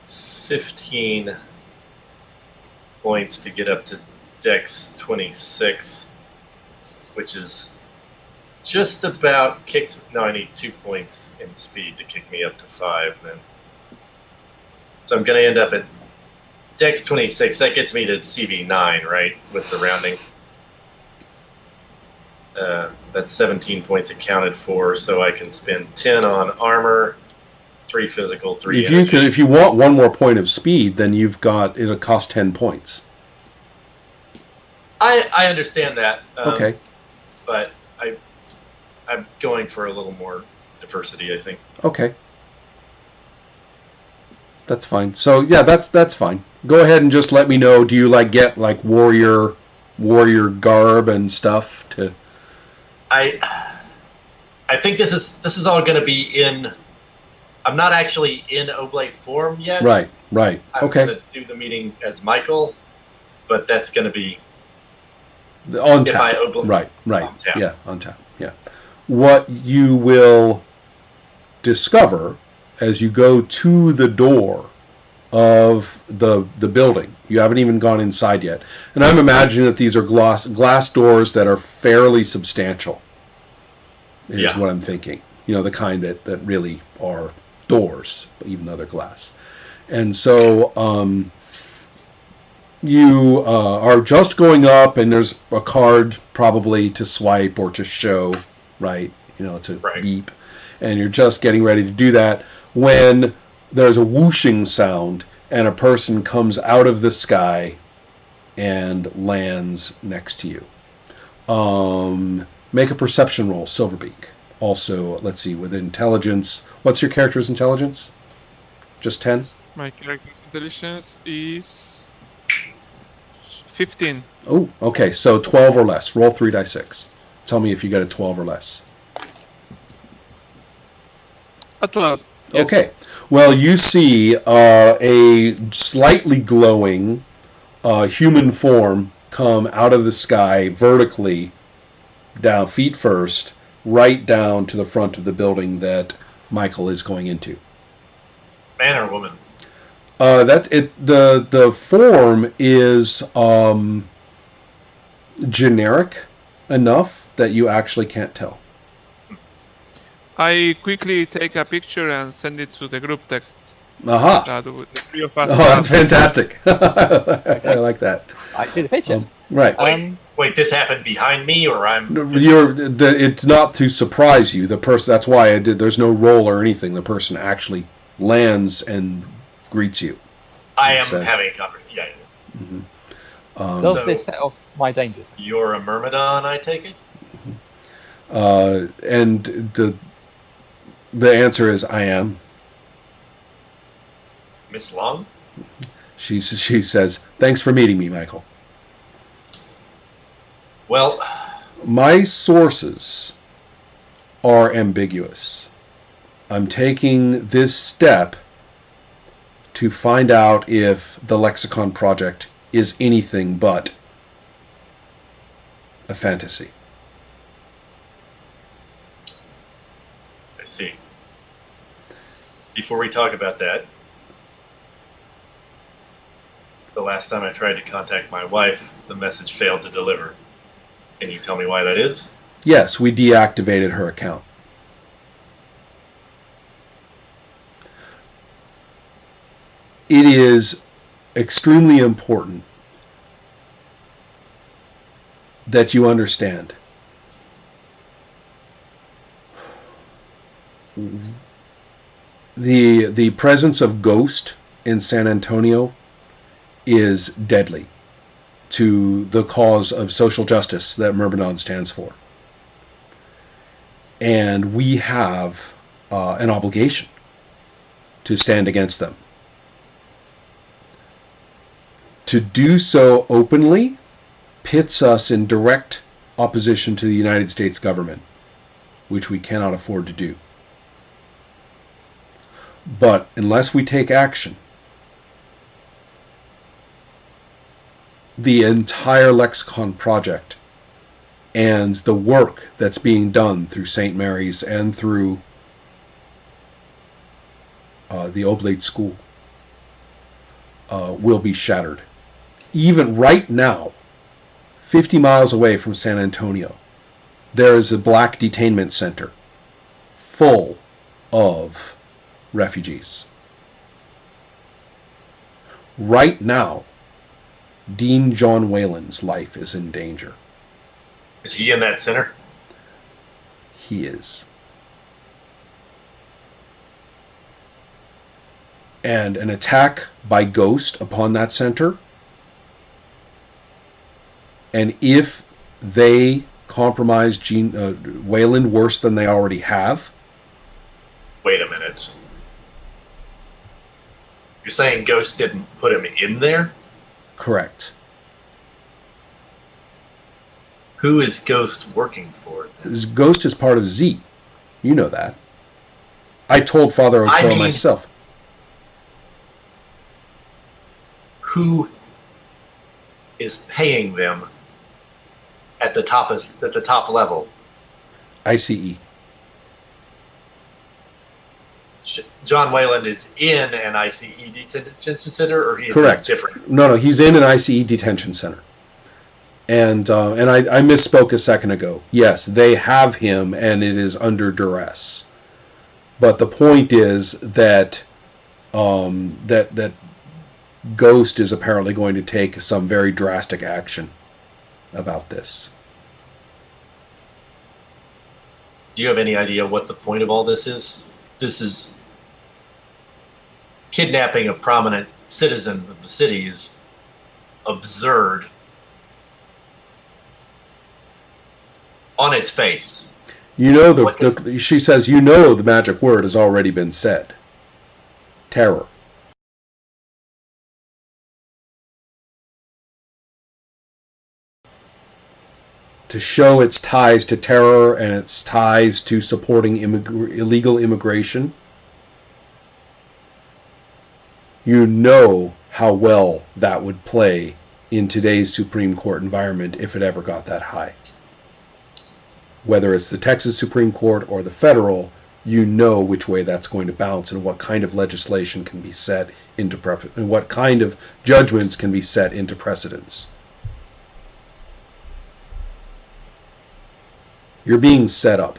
15 points to get up to Dex 26, which is just about kicks. No, I need 2 points in speed to kick me up to 5. Then, so I'm gonna end up at Dex 26. That gets me to CV9, right, with the rounding. That's 17 points accounted for, so I can spend 10 on armor, 3 physical, 3 energy. If you want one more point of speed, then it'll cost 10 points. I understand that. Okay. But I'm going for a little more diversity, I think. Okay. That's fine. So yeah, that's fine. Go ahead and just let me know. Do you get warrior garb and stuff to? I think this is all going to be in I'm not actually in Oblate form yet. Right. I'm Okay. going to do the meeting as Michael, but that's going to be On if I tap. Oblate. Right. On tap. Yeah, on tap. Yeah. What you will discover as you go to the door of the building, you haven't even gone inside yet, and I'm imagining that these are glass doors that are fairly substantial. Is Yeah. what I'm thinking. You know, the kind that really are doors, even though they're glass. And so you are just going up, and there's a card probably to swipe or to show, right? You know, it's a Right. beep. And you're just getting ready to do that when there's a whooshing sound and a person comes out of the sky and lands next to you. Make a perception roll, Silverbeak. Also, let's see, with intelligence. What's your character's intelligence? Just 10? My character's intelligence is 15. Oh, okay, so 12 or less. Roll 3d6. Tell me if you get a 12 or less. A 12. Yes. Okay. Well, you see a slightly glowing human form come out of the sky vertically, down feet first, right down to the front of the building that Michael is going into. Man or woman? That's it. The form is generic enough that you actually can't tell. I quickly take a picture and send it to the group text. Aha! That the three of us Oh, have. that's fantastic. I like that. I see the picture. Right. Wait, this happened behind me, or It's not to surprise you. The person. That's why I did. There's no roll or anything. The person actually lands and greets you. I am says- having a conversation. Yeah. Does So- this set off my dangers? You're a Myrmidon, I take it? And the answer is I am. Miss Long? She says, "Thanks for meeting me, Michael. Well, My sources are ambiguous. I'm taking this step to find out if the Lexicon Project is anything but a fantasy." I see. Before we talk about that, the last time I tried to contact my wife, the message failed to deliver. Can you tell me why that is? Yes, we deactivated her account. It is extremely important that you understand the presence of Ghost in San Antonio is deadly to the cause of social justice that Myrmidon stands for. And we have an obligation to stand against them. To do so openly pits us in direct opposition to the United States government, which we cannot afford to do. But unless we take action, the entire Lexicon Project and the work that's being done through St. Mary's and through the Oblate School will be shattered. Even right now, 50 miles away from San Antonio, there is a black detainment center full of refugees. Right now, Dean John Whalen's life is in danger. Is he in that center? He is. And an attack by Ghost upon that center, and if they compromise Whalen worse than they already have, Wait a minute. You're saying Ghost didn't put him in there? correct. Who is Ghost working for? Ghost is part of Z. You know that. I told Father Ochoa I mean- myself. Who is paying them at the top level? ICE. John Wayland is in an ICE detention center, or he is Correct. different? No, he's in an ICE detention center. And I misspoke a second ago. Yes, they have him, and it is under duress. But the point is that that Ghost is apparently going to take some very drastic action about this. Do you have any idea what the point of all this is? This is kidnapping a prominent citizen of the city is absurd on its face. You know, she says, you know, the magic word has already been said. Terror. To show its ties to terror and its ties to supporting illegal immigration, you know how well that would play in today's Supreme Court environment if it ever got that high. Whether it's the Texas Supreme Court or the federal, you know which way that's going to bounce and what kind of legislation can be set into and what kind of judgments can be set into precedents. You're being set up.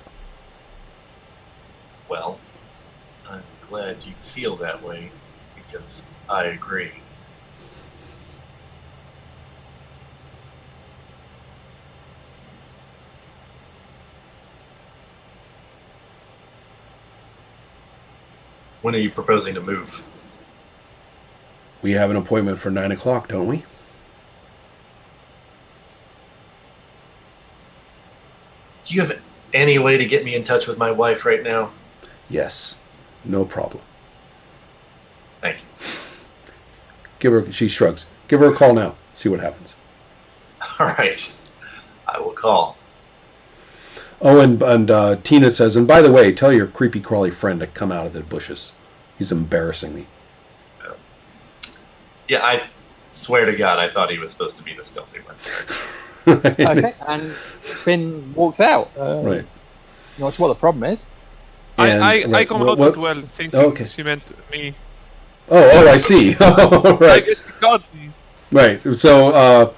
Well, I'm glad you feel that way, because I agree. When are you proposing to move? We have an appointment for 9 o'clock, don't we? Do you have any way to get me in touch with my wife right now? Yes. No problem. Thank you. She shrugs. Give her a call now. See what happens. All right. I will call. Oh, and Tina says, and by the way, tell your creepy crawly friend to come out of the bushes. He's embarrassing me. Yeah, I swear to God, I thought he was supposed to be the stealthy one. Okay, and Finn walks out. Right. Not sure what the problem is. I come out as well, thinking okay. she meant me. Oh, I see. I Right. guess she got me. Right. So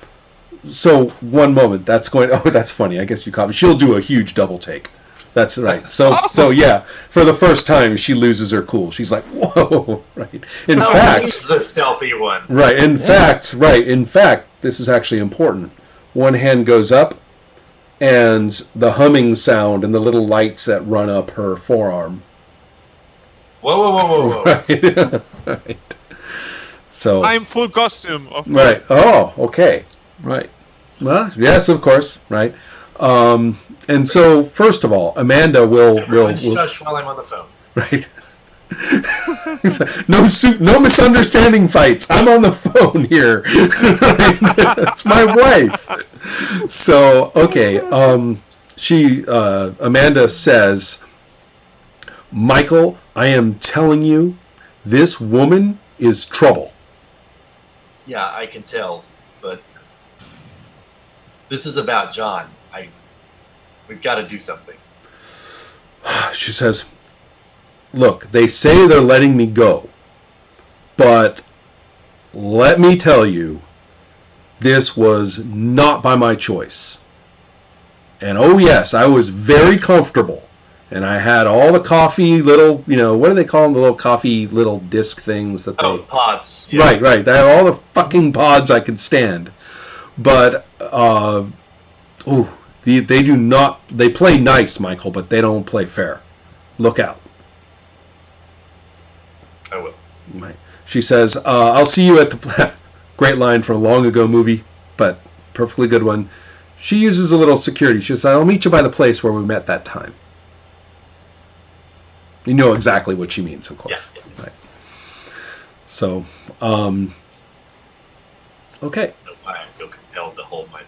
one moment. That's going. Oh, that's funny. I guess you caught me. She'll do a huge double take. That's right. So yeah. For the first time, she loses her cool. She's like, "Whoa!" Right. In fact, he's the stealthy one. right. In fact, this is actually important. One hand goes up, and the humming sound and the little lights that run up her forearm. Whoa. Right. Right. So I'm full costume, of course. right. Oh, okay. Right. Well, yes, of course. Right. And so, first of all, Amanda will Shush while I'm on the phone. right. No misunderstanding fights. I'm on the phone here. It's my wife. So okay. Amanda says, Michael, I am telling you, this woman is trouble. Yeah, I can tell, but this is about John. We've got to do something. She says, look, they say they're letting me go, but let me tell you, this was not by my choice. And oh yes, I was very comfortable. And I had all the coffee little, what do they call them? The little coffee little disc things that they... Oh, pods. Yeah. Right. I had all the fucking pods I could stand. But, they do not... They play nice, Michael, but they don't play fair. Look out. I will. Right. She says, I'll see you at the... Great line from a long ago movie, but perfectly good one. She uses a little security. She says, I'll meet you by the place where we met that time. You know exactly what she means, of course. Yeah. Right. So, okay. I don't know why I feel compelled to hold my...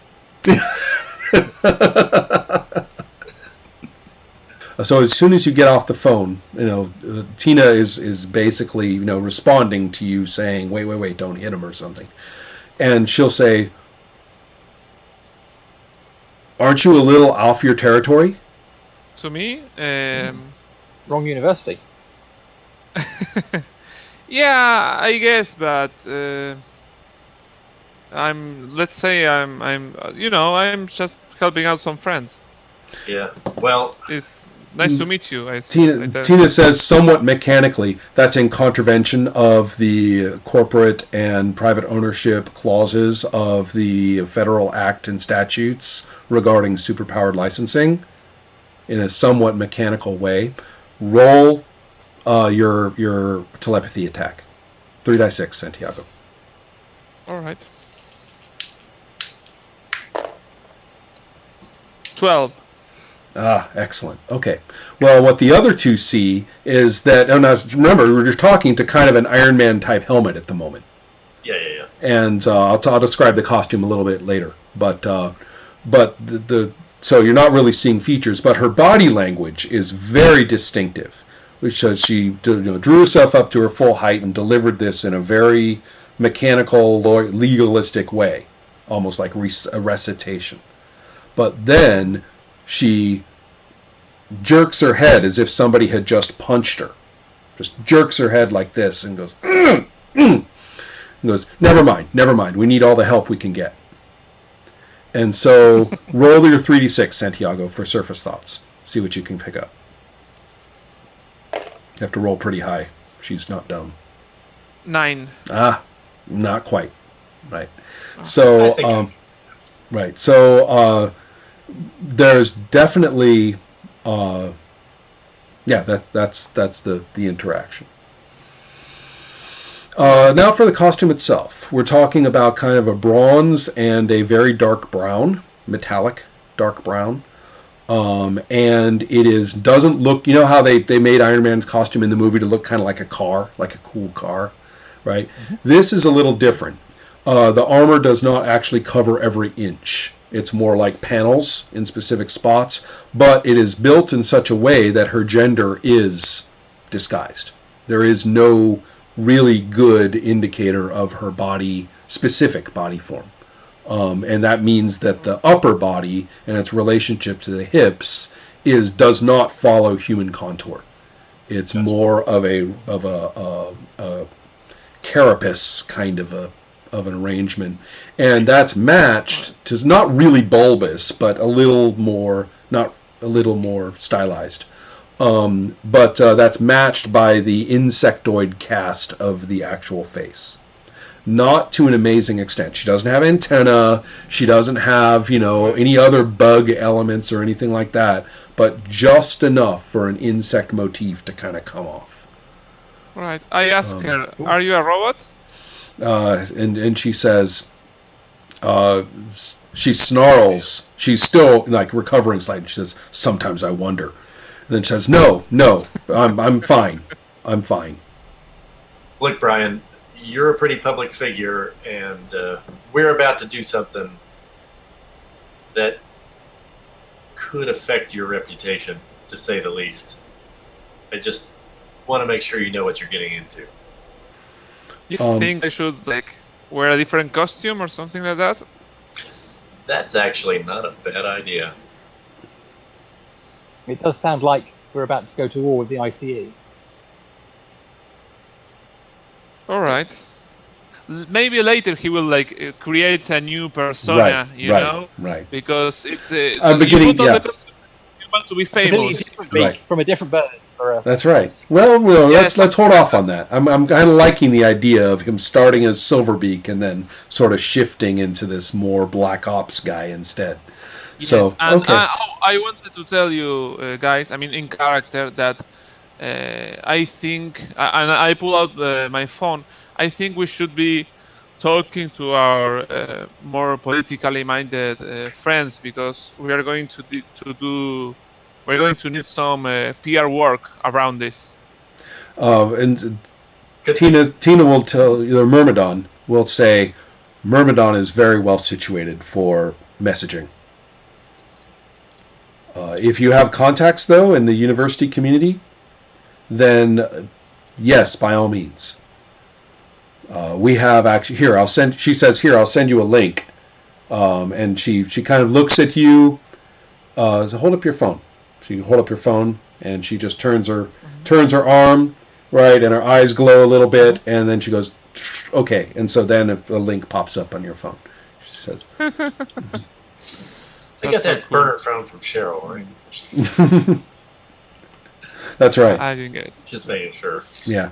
So as soon as you get off the phone, Tina is basically responding to you saying, wait, don't hit him or something, and she'll say, "Aren't you a little off your territory?" To me, Wrong university. yeah, I guess, but I'm just helping out some friends. Yeah. Well, It's nice to meet you. Tina says somewhat mechanically that's in contravention of the corporate and private ownership clauses of the Federal Act and statutes regarding superpowered licensing in a somewhat mechanical way. Roll your telepathy attack. 3d6, Santiago. All right. 12. Ah, excellent. Okay. Well, what the other two see is that, now remember, we're just talking to kind of an Iron Man type helmet at the moment. Yeah. And I'll describe the costume a little bit later. But so you're not really seeing features, but her body language is very distinctive, which says she drew herself up to her full height and delivered this in a very mechanical, legalistic way, almost like a recitation. But then she jerks her head as if somebody had just punched her. Just jerks her head like this and goes, and goes, never mind. We need all the help we can get. And so roll your 3d6, Santiago, for surface thoughts. See what you can pick up. You have to roll pretty high. She's not dumb. 9. Ah, not quite. Right. So, right. So, there's definitely, that's the interaction. Now for the costume itself, we're talking about kind of a bronze and a very dark brown, metallic dark brown, and it doesn't look. You know how they made Iron Man's costume in the movie to look kind of like a car, like a cool car, right? Mm-hmm. This is a little different. The armor does not actually cover every inch. It's more like panels in specific spots, but it is built in such a way that her gender is disguised. There is no really good indicator of her specific body form. And that means that the upper body and its relationship to the hips does not follow human contour. It's more of a carapace kind of an arrangement, and that's matched to not really bulbous, but a little more stylized. But that's matched by the insectoid cast of the actual face. Not to an amazing extent. She doesn't have antenna. She doesn't have, any other bug elements or anything like that, but just enough for an insect motif to kind of come off. Right. I ask her, "Are you a robot?" And she says, she snarls. She's still recovering slightly. She says, "Sometimes I wonder." And then she says, "No, I'm fine. I'm fine." Look, Brian, you're a pretty public figure, and we're about to do something that could affect your reputation, to say the least. I just want to make sure you know what you're getting into. You think I should wear a different costume or something like that? That's actually not a bad idea. It does sound like we're about to go to war with the ICE. All right. Maybe later he will create a new persona, Right. Because it's beginning. You want to be famous, from a different bird. That's right. Well, let's hold off on that. I'm kind of liking the idea of him starting as Silverbeak and then sort of shifting into this more Black Ops guy instead. Yes. So, and, okay. I wanted to tell you, guys, in character, that I think, and I pull out my phone, I think we should be talking to our more politically minded friends, because we are going we're going to need some PR work around this. And Tina will tell you, Myrmidon will say, Myrmidon is very well situated for messaging. If you have contacts, though, in the university community, then yes, by all means. We have actually here. I'll send. She says here. I'll send you a link, and she kind of looks at you. So hold up your phone. So you hold up your phone, and she just turns her arm right, and her eyes glow a little bit, and then she goes, okay. And so then a link pops up on your phone. She says. I got that burner phone from Cheryl, right? That's right. I didn't get it. Just making sure. Yeah.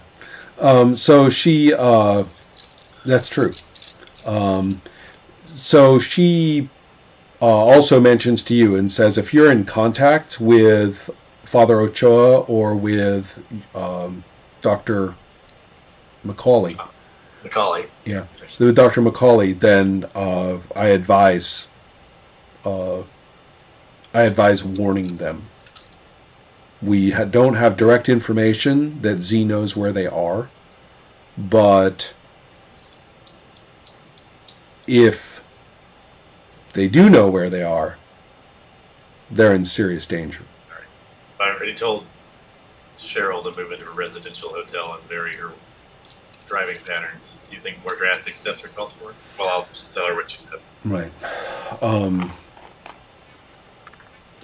So she, that's true. So she also mentions to you and says, if you're in contact with Father Ochoa or with Dr. Macaulay. Macaulay. Yeah. With Dr. Macaulay, then I advise warning them. We don't have direct information that Z knows where they are, but if they do know where they are, they're in serious danger. I already told Cheryl to move into a residential hotel and vary her driving patterns. Do you think more drastic steps are called for? Well, I'll just tell her what you said. Right. All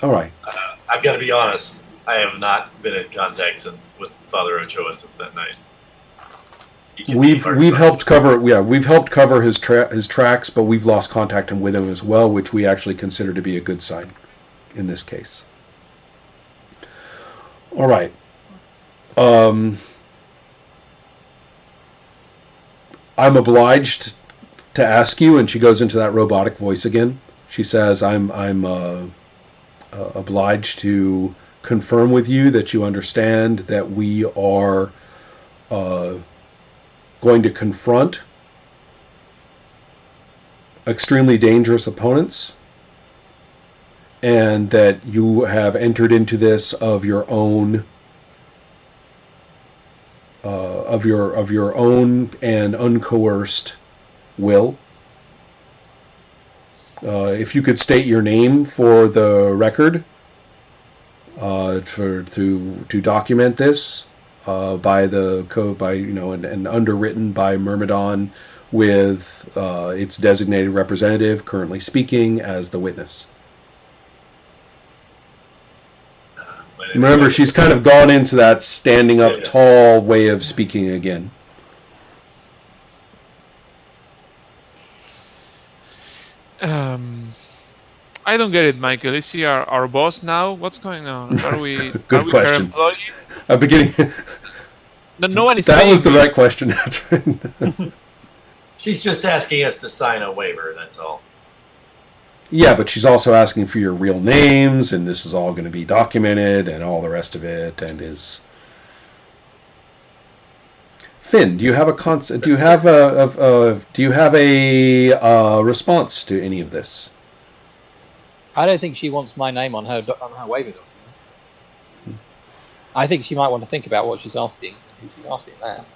right. I've got to be honest. I have not been in contact with Father Ochoa since that night. We've helped cover his tracks, but we've lost contact with him as well, which we actually consider to be a good sign in this case. All right. I'm obliged to ask you, and she goes into that robotic voice again. She says, I'm obliged to confirm with you that you understand that we are going to confront extremely dangerous opponents, and that you have entered into this of your own of your own and uncoerced will. If you could state your name for the record, to document this, by the code, and underwritten by Myrmidon, with its designated representative currently speaking as the witness. Remember, she's kind of gone into that standing up tall way of speaking again. I don't get it, Michael. Is he our boss now? What's going on? Are we Good question. her employee? I'm beginning. No one is. That was the right question. That's right. She's just asking us to sign a waiver. That's all. Yeah, but she's also asking for your real names, and this is all going to be documented, and all the rest of it. And is Finn? Do you have a do you have a response to any of this? I don't think she wants my name on her waiver document. I think she might want to think about what she's asking and who she's asking that.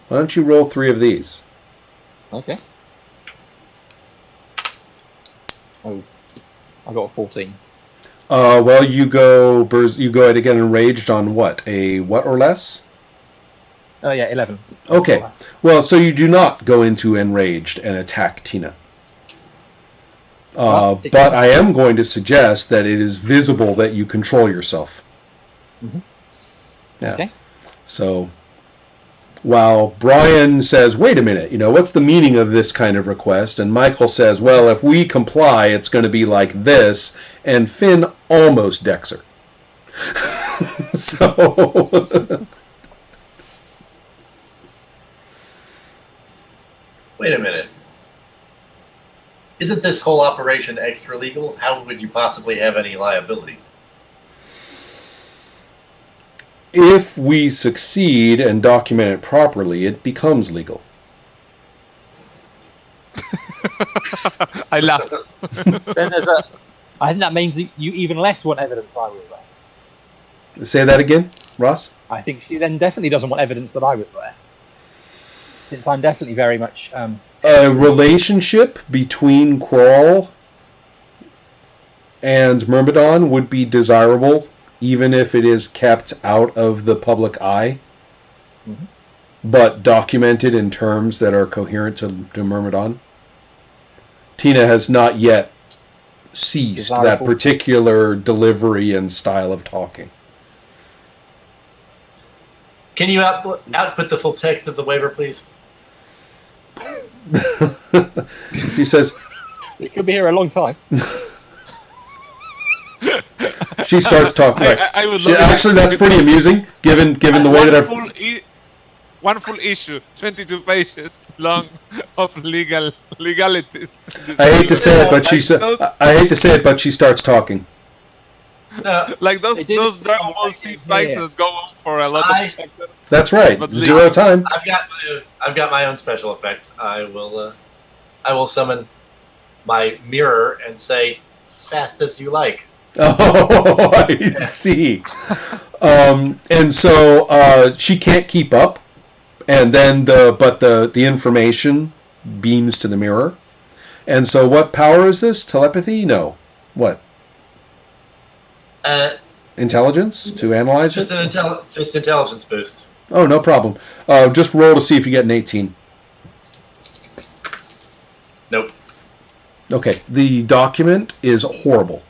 Why don't you roll 3 of these? Okay. Oh, I got a 14. Well, you go ahead again enraged on what? A what or less? Oh yeah, 11. Okay. Well, so you do not go into enraged and attack Tina. But I am going to suggest that it is visible that you control yourself. Mm-hmm. Yeah. Okay. So while Brian says, wait a minute, what's the meaning of this kind of request? And Michael says, well, if we comply, it's going to be like this. And Finn almost decks her. So... Wait a minute. Isn't this whole operation extra legal? How would you possibly have any liability? If we succeed and document it properly, it becomes legal. I laughed. Then I think that means that you even less want evidence I was there. Say that again, Ross? I think she then definitely doesn't want evidence that I was there. since I'm definitely very much A relationship between Qural and Myrmidon would be desirable, even if it is kept out of the public eye, but documented in terms that are coherent to Myrmidon. Tina has not yet ceased that particular delivery and style of talking. Can you output the full text of the waiver, please? She says, it could be here a long time. she starts talking. I would Actually, that's pretty amusing, given the way that one full issue, 22 pages long of legalities. I hate to say it, but she starts talking. Like those Dragon Ball Z fights that go on for a lot of chapters. That's right. But zero time. I've got my own special effects. I will summon my mirror and say, "Fast as you like." Oh, I see. And so she can't keep up, and then the information beams to the mirror. And so, what power is this? Telepathy? No. What? Intelligence to analyze just it? Just intelligence boost. Oh, no problem. Just roll to see if you get an 18. Nope. Okay. The document is horrible.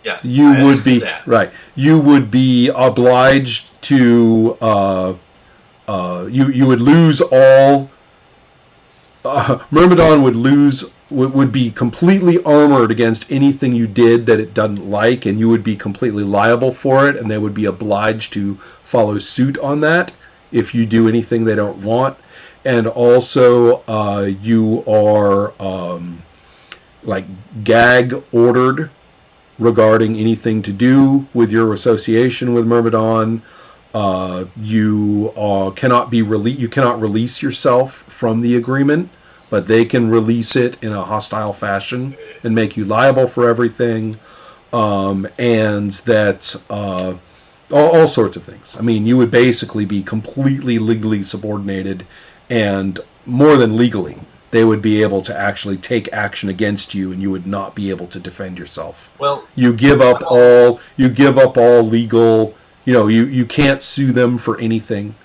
Yeah. You would be right. You would be obliged to. You would lose all. Myrmidon would be completely armored against anything you did that it doesn't like, and you would be completely liable for it, and they would be obliged to follow suit on that if you do anything they don't want. And also, you are like gag ordered regarding anything to do with your association with Myrmidon. You cannot be you cannot release yourself from the agreement, but they can release it in a hostile fashion and make you liable for everything, and that all sorts of things. I mean, you would basically be completely legally subordinated, and more than legally, they would be able to actually take action against you, and you would not be able to defend yourself. Well, you give up all legal. You can't sue them for anything.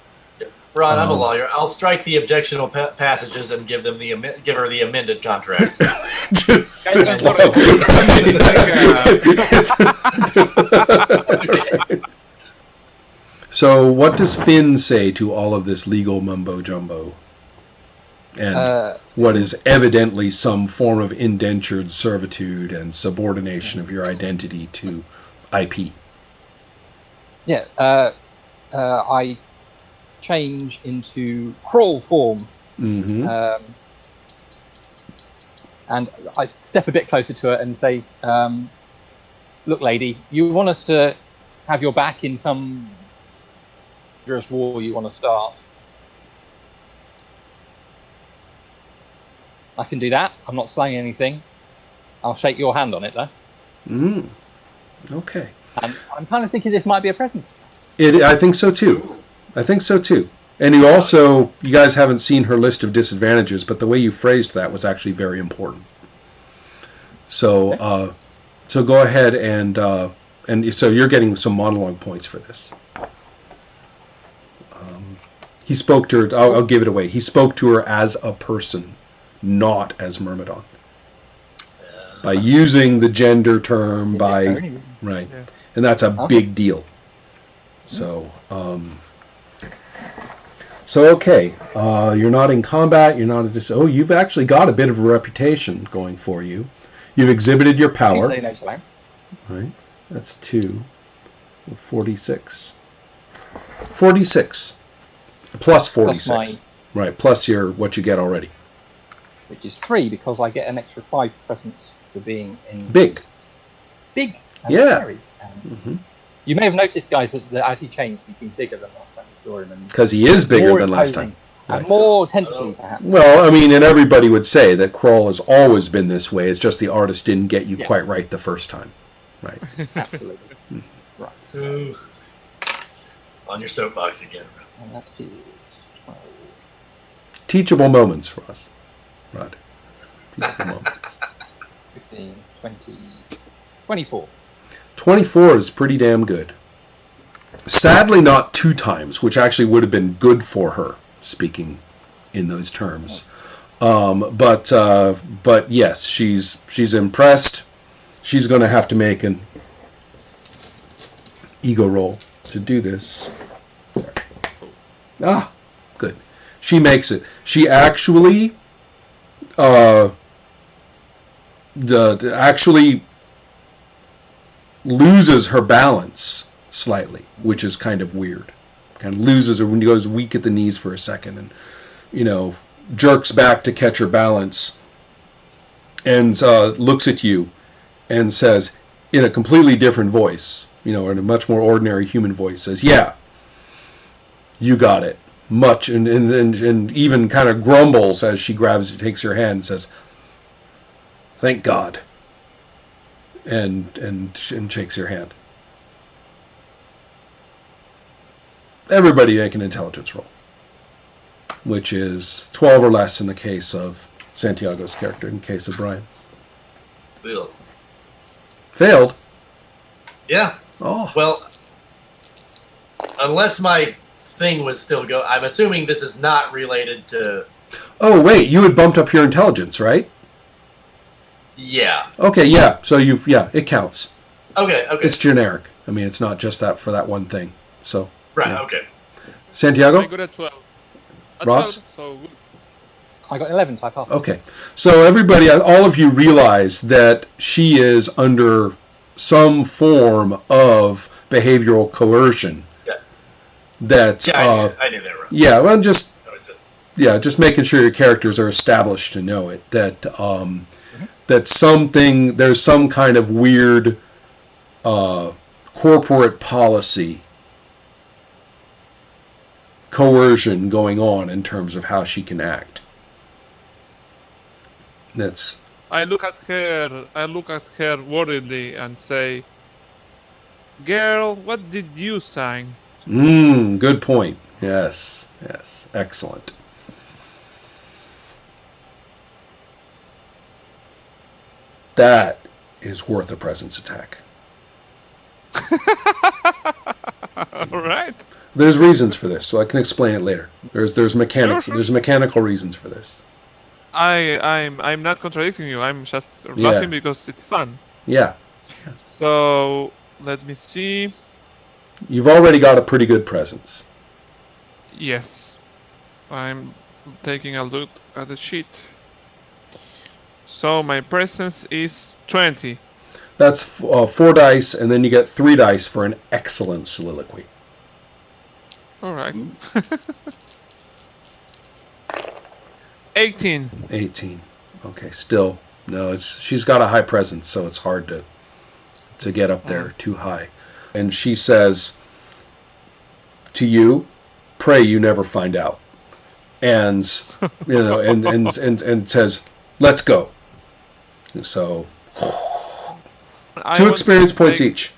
Ron, I'm a lawyer. I'll strike the objectionable passages and give her the amended contract. So, what does Finn say to all of this legal mumbo jumbo? And what is evidently some form of indentured servitude and subordination of your identity to IP? Yeah, I change into crawl form, Mm-hmm. and I step a bit closer to it and say, "Look, lady, you want us to have your back in some dangerous war you want to start? I can do that. I'm not saying anything. I'll shake your hand on it, though." Okay. And I'm kind of thinking this might be a present. I think so too. And you guys haven't seen her list of disadvantages, but the way you phrased that was actually very important. So, Okay. So go ahead and so you're getting some monologue points for this. He spoke to her. I'll give it away. He spoke to her as a person, not as Myrmidon. By using the gender term, right, Yeah. and that's a big deal. So, okay, you're not in combat. You're not you've actually got a bit of a reputation going for you. You've exhibited your power. Right, that's 2, 46. 46 plus 46. Plus mine. Right, plus what you get already. Which is 3 because I get an extra 5 presents for being in Big. And Yeah. scary. And you may have noticed, guys, that as he changed, he seems bigger than last time we saw him. Because he is bigger more than last imposing time. And Right. more tentacly, perhaps. Well, I mean, and everybody would say that Kroll has always been this way. It's just the artist didn't get you quite right the first time. Right. Absolutely. Right. Ooh. On your soapbox again. And that is 12. Teachable moments, Ross. Rod. Teachable moments. 15, 20, 24. 24 is pretty damn good. Sadly, not 2 times, which actually would have been good for her, speaking in those terms. But yes, she's impressed. She's going to have to make an ego roll to do this. Ah, good. She makes it. She actually actually loses her balance slightly, which is kind of weird. Kind of loses her when she goes weak at the knees for a second, and jerks back to catch her balance, and looks at you, and says in a completely different voice, in a much more ordinary human voice, says, "Yeah, you got it." Much and even kind of grumbles as she takes her hand and says, "Thank God," and shakes your hand. Everybody make an intelligence roll, which is 12 or less in the case of Santiago's character. In the case of Brian, failed. Yeah. Oh, Well, unless my thing was still go, I'm assuming this is not related to. oh wait, you had bumped up your intelligence, right? Yeah. Okay, yeah. So it counts. Okay. It's generic. I mean, it's not just that for that one thing. So Right. yeah. Okay. Santiago, I got a 12. A Ross? 12, so good. I got 11, so I passed. Okay, so everybody, all of you realize that she is under some form of behavioral coercion. Yeah. That. Yeah, I knew that. Right. Yeah. Well, just That was just. just making sure your characters are established to know it. That that there's some kind of weird corporate policy coercion going on in terms of how she can act. That's. I look at her worriedly and say, "Girl, what did you sign?" Good point. Yes, excellent. That is worth a presence attack. All right. There's reasons for this, so I can explain it later. There's mechanics. Sure. There's mechanical reasons for this. I'm not contradicting you. I'm just laughing because it's fun. Yeah, So let me see. you've already got a pretty good presence. Yes, I'm taking a look at the sheet. So my presence is 20. That's 4 dice, and then you get 3 dice for an excellent soliloquy. All right. 18. 18. Okay, still no. She's got a high presence, so it's hard to get up there too high. And she says to you, "Pray you never find out." And and says, "Let's go." So I 2 want experience to points make- each.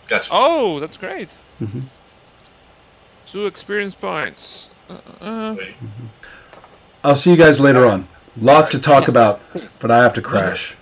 Gotcha. Oh, that's great. Mhm. 2 experience points. Wait. I'll see you guys later on. Lots to talk about, but I have to crash.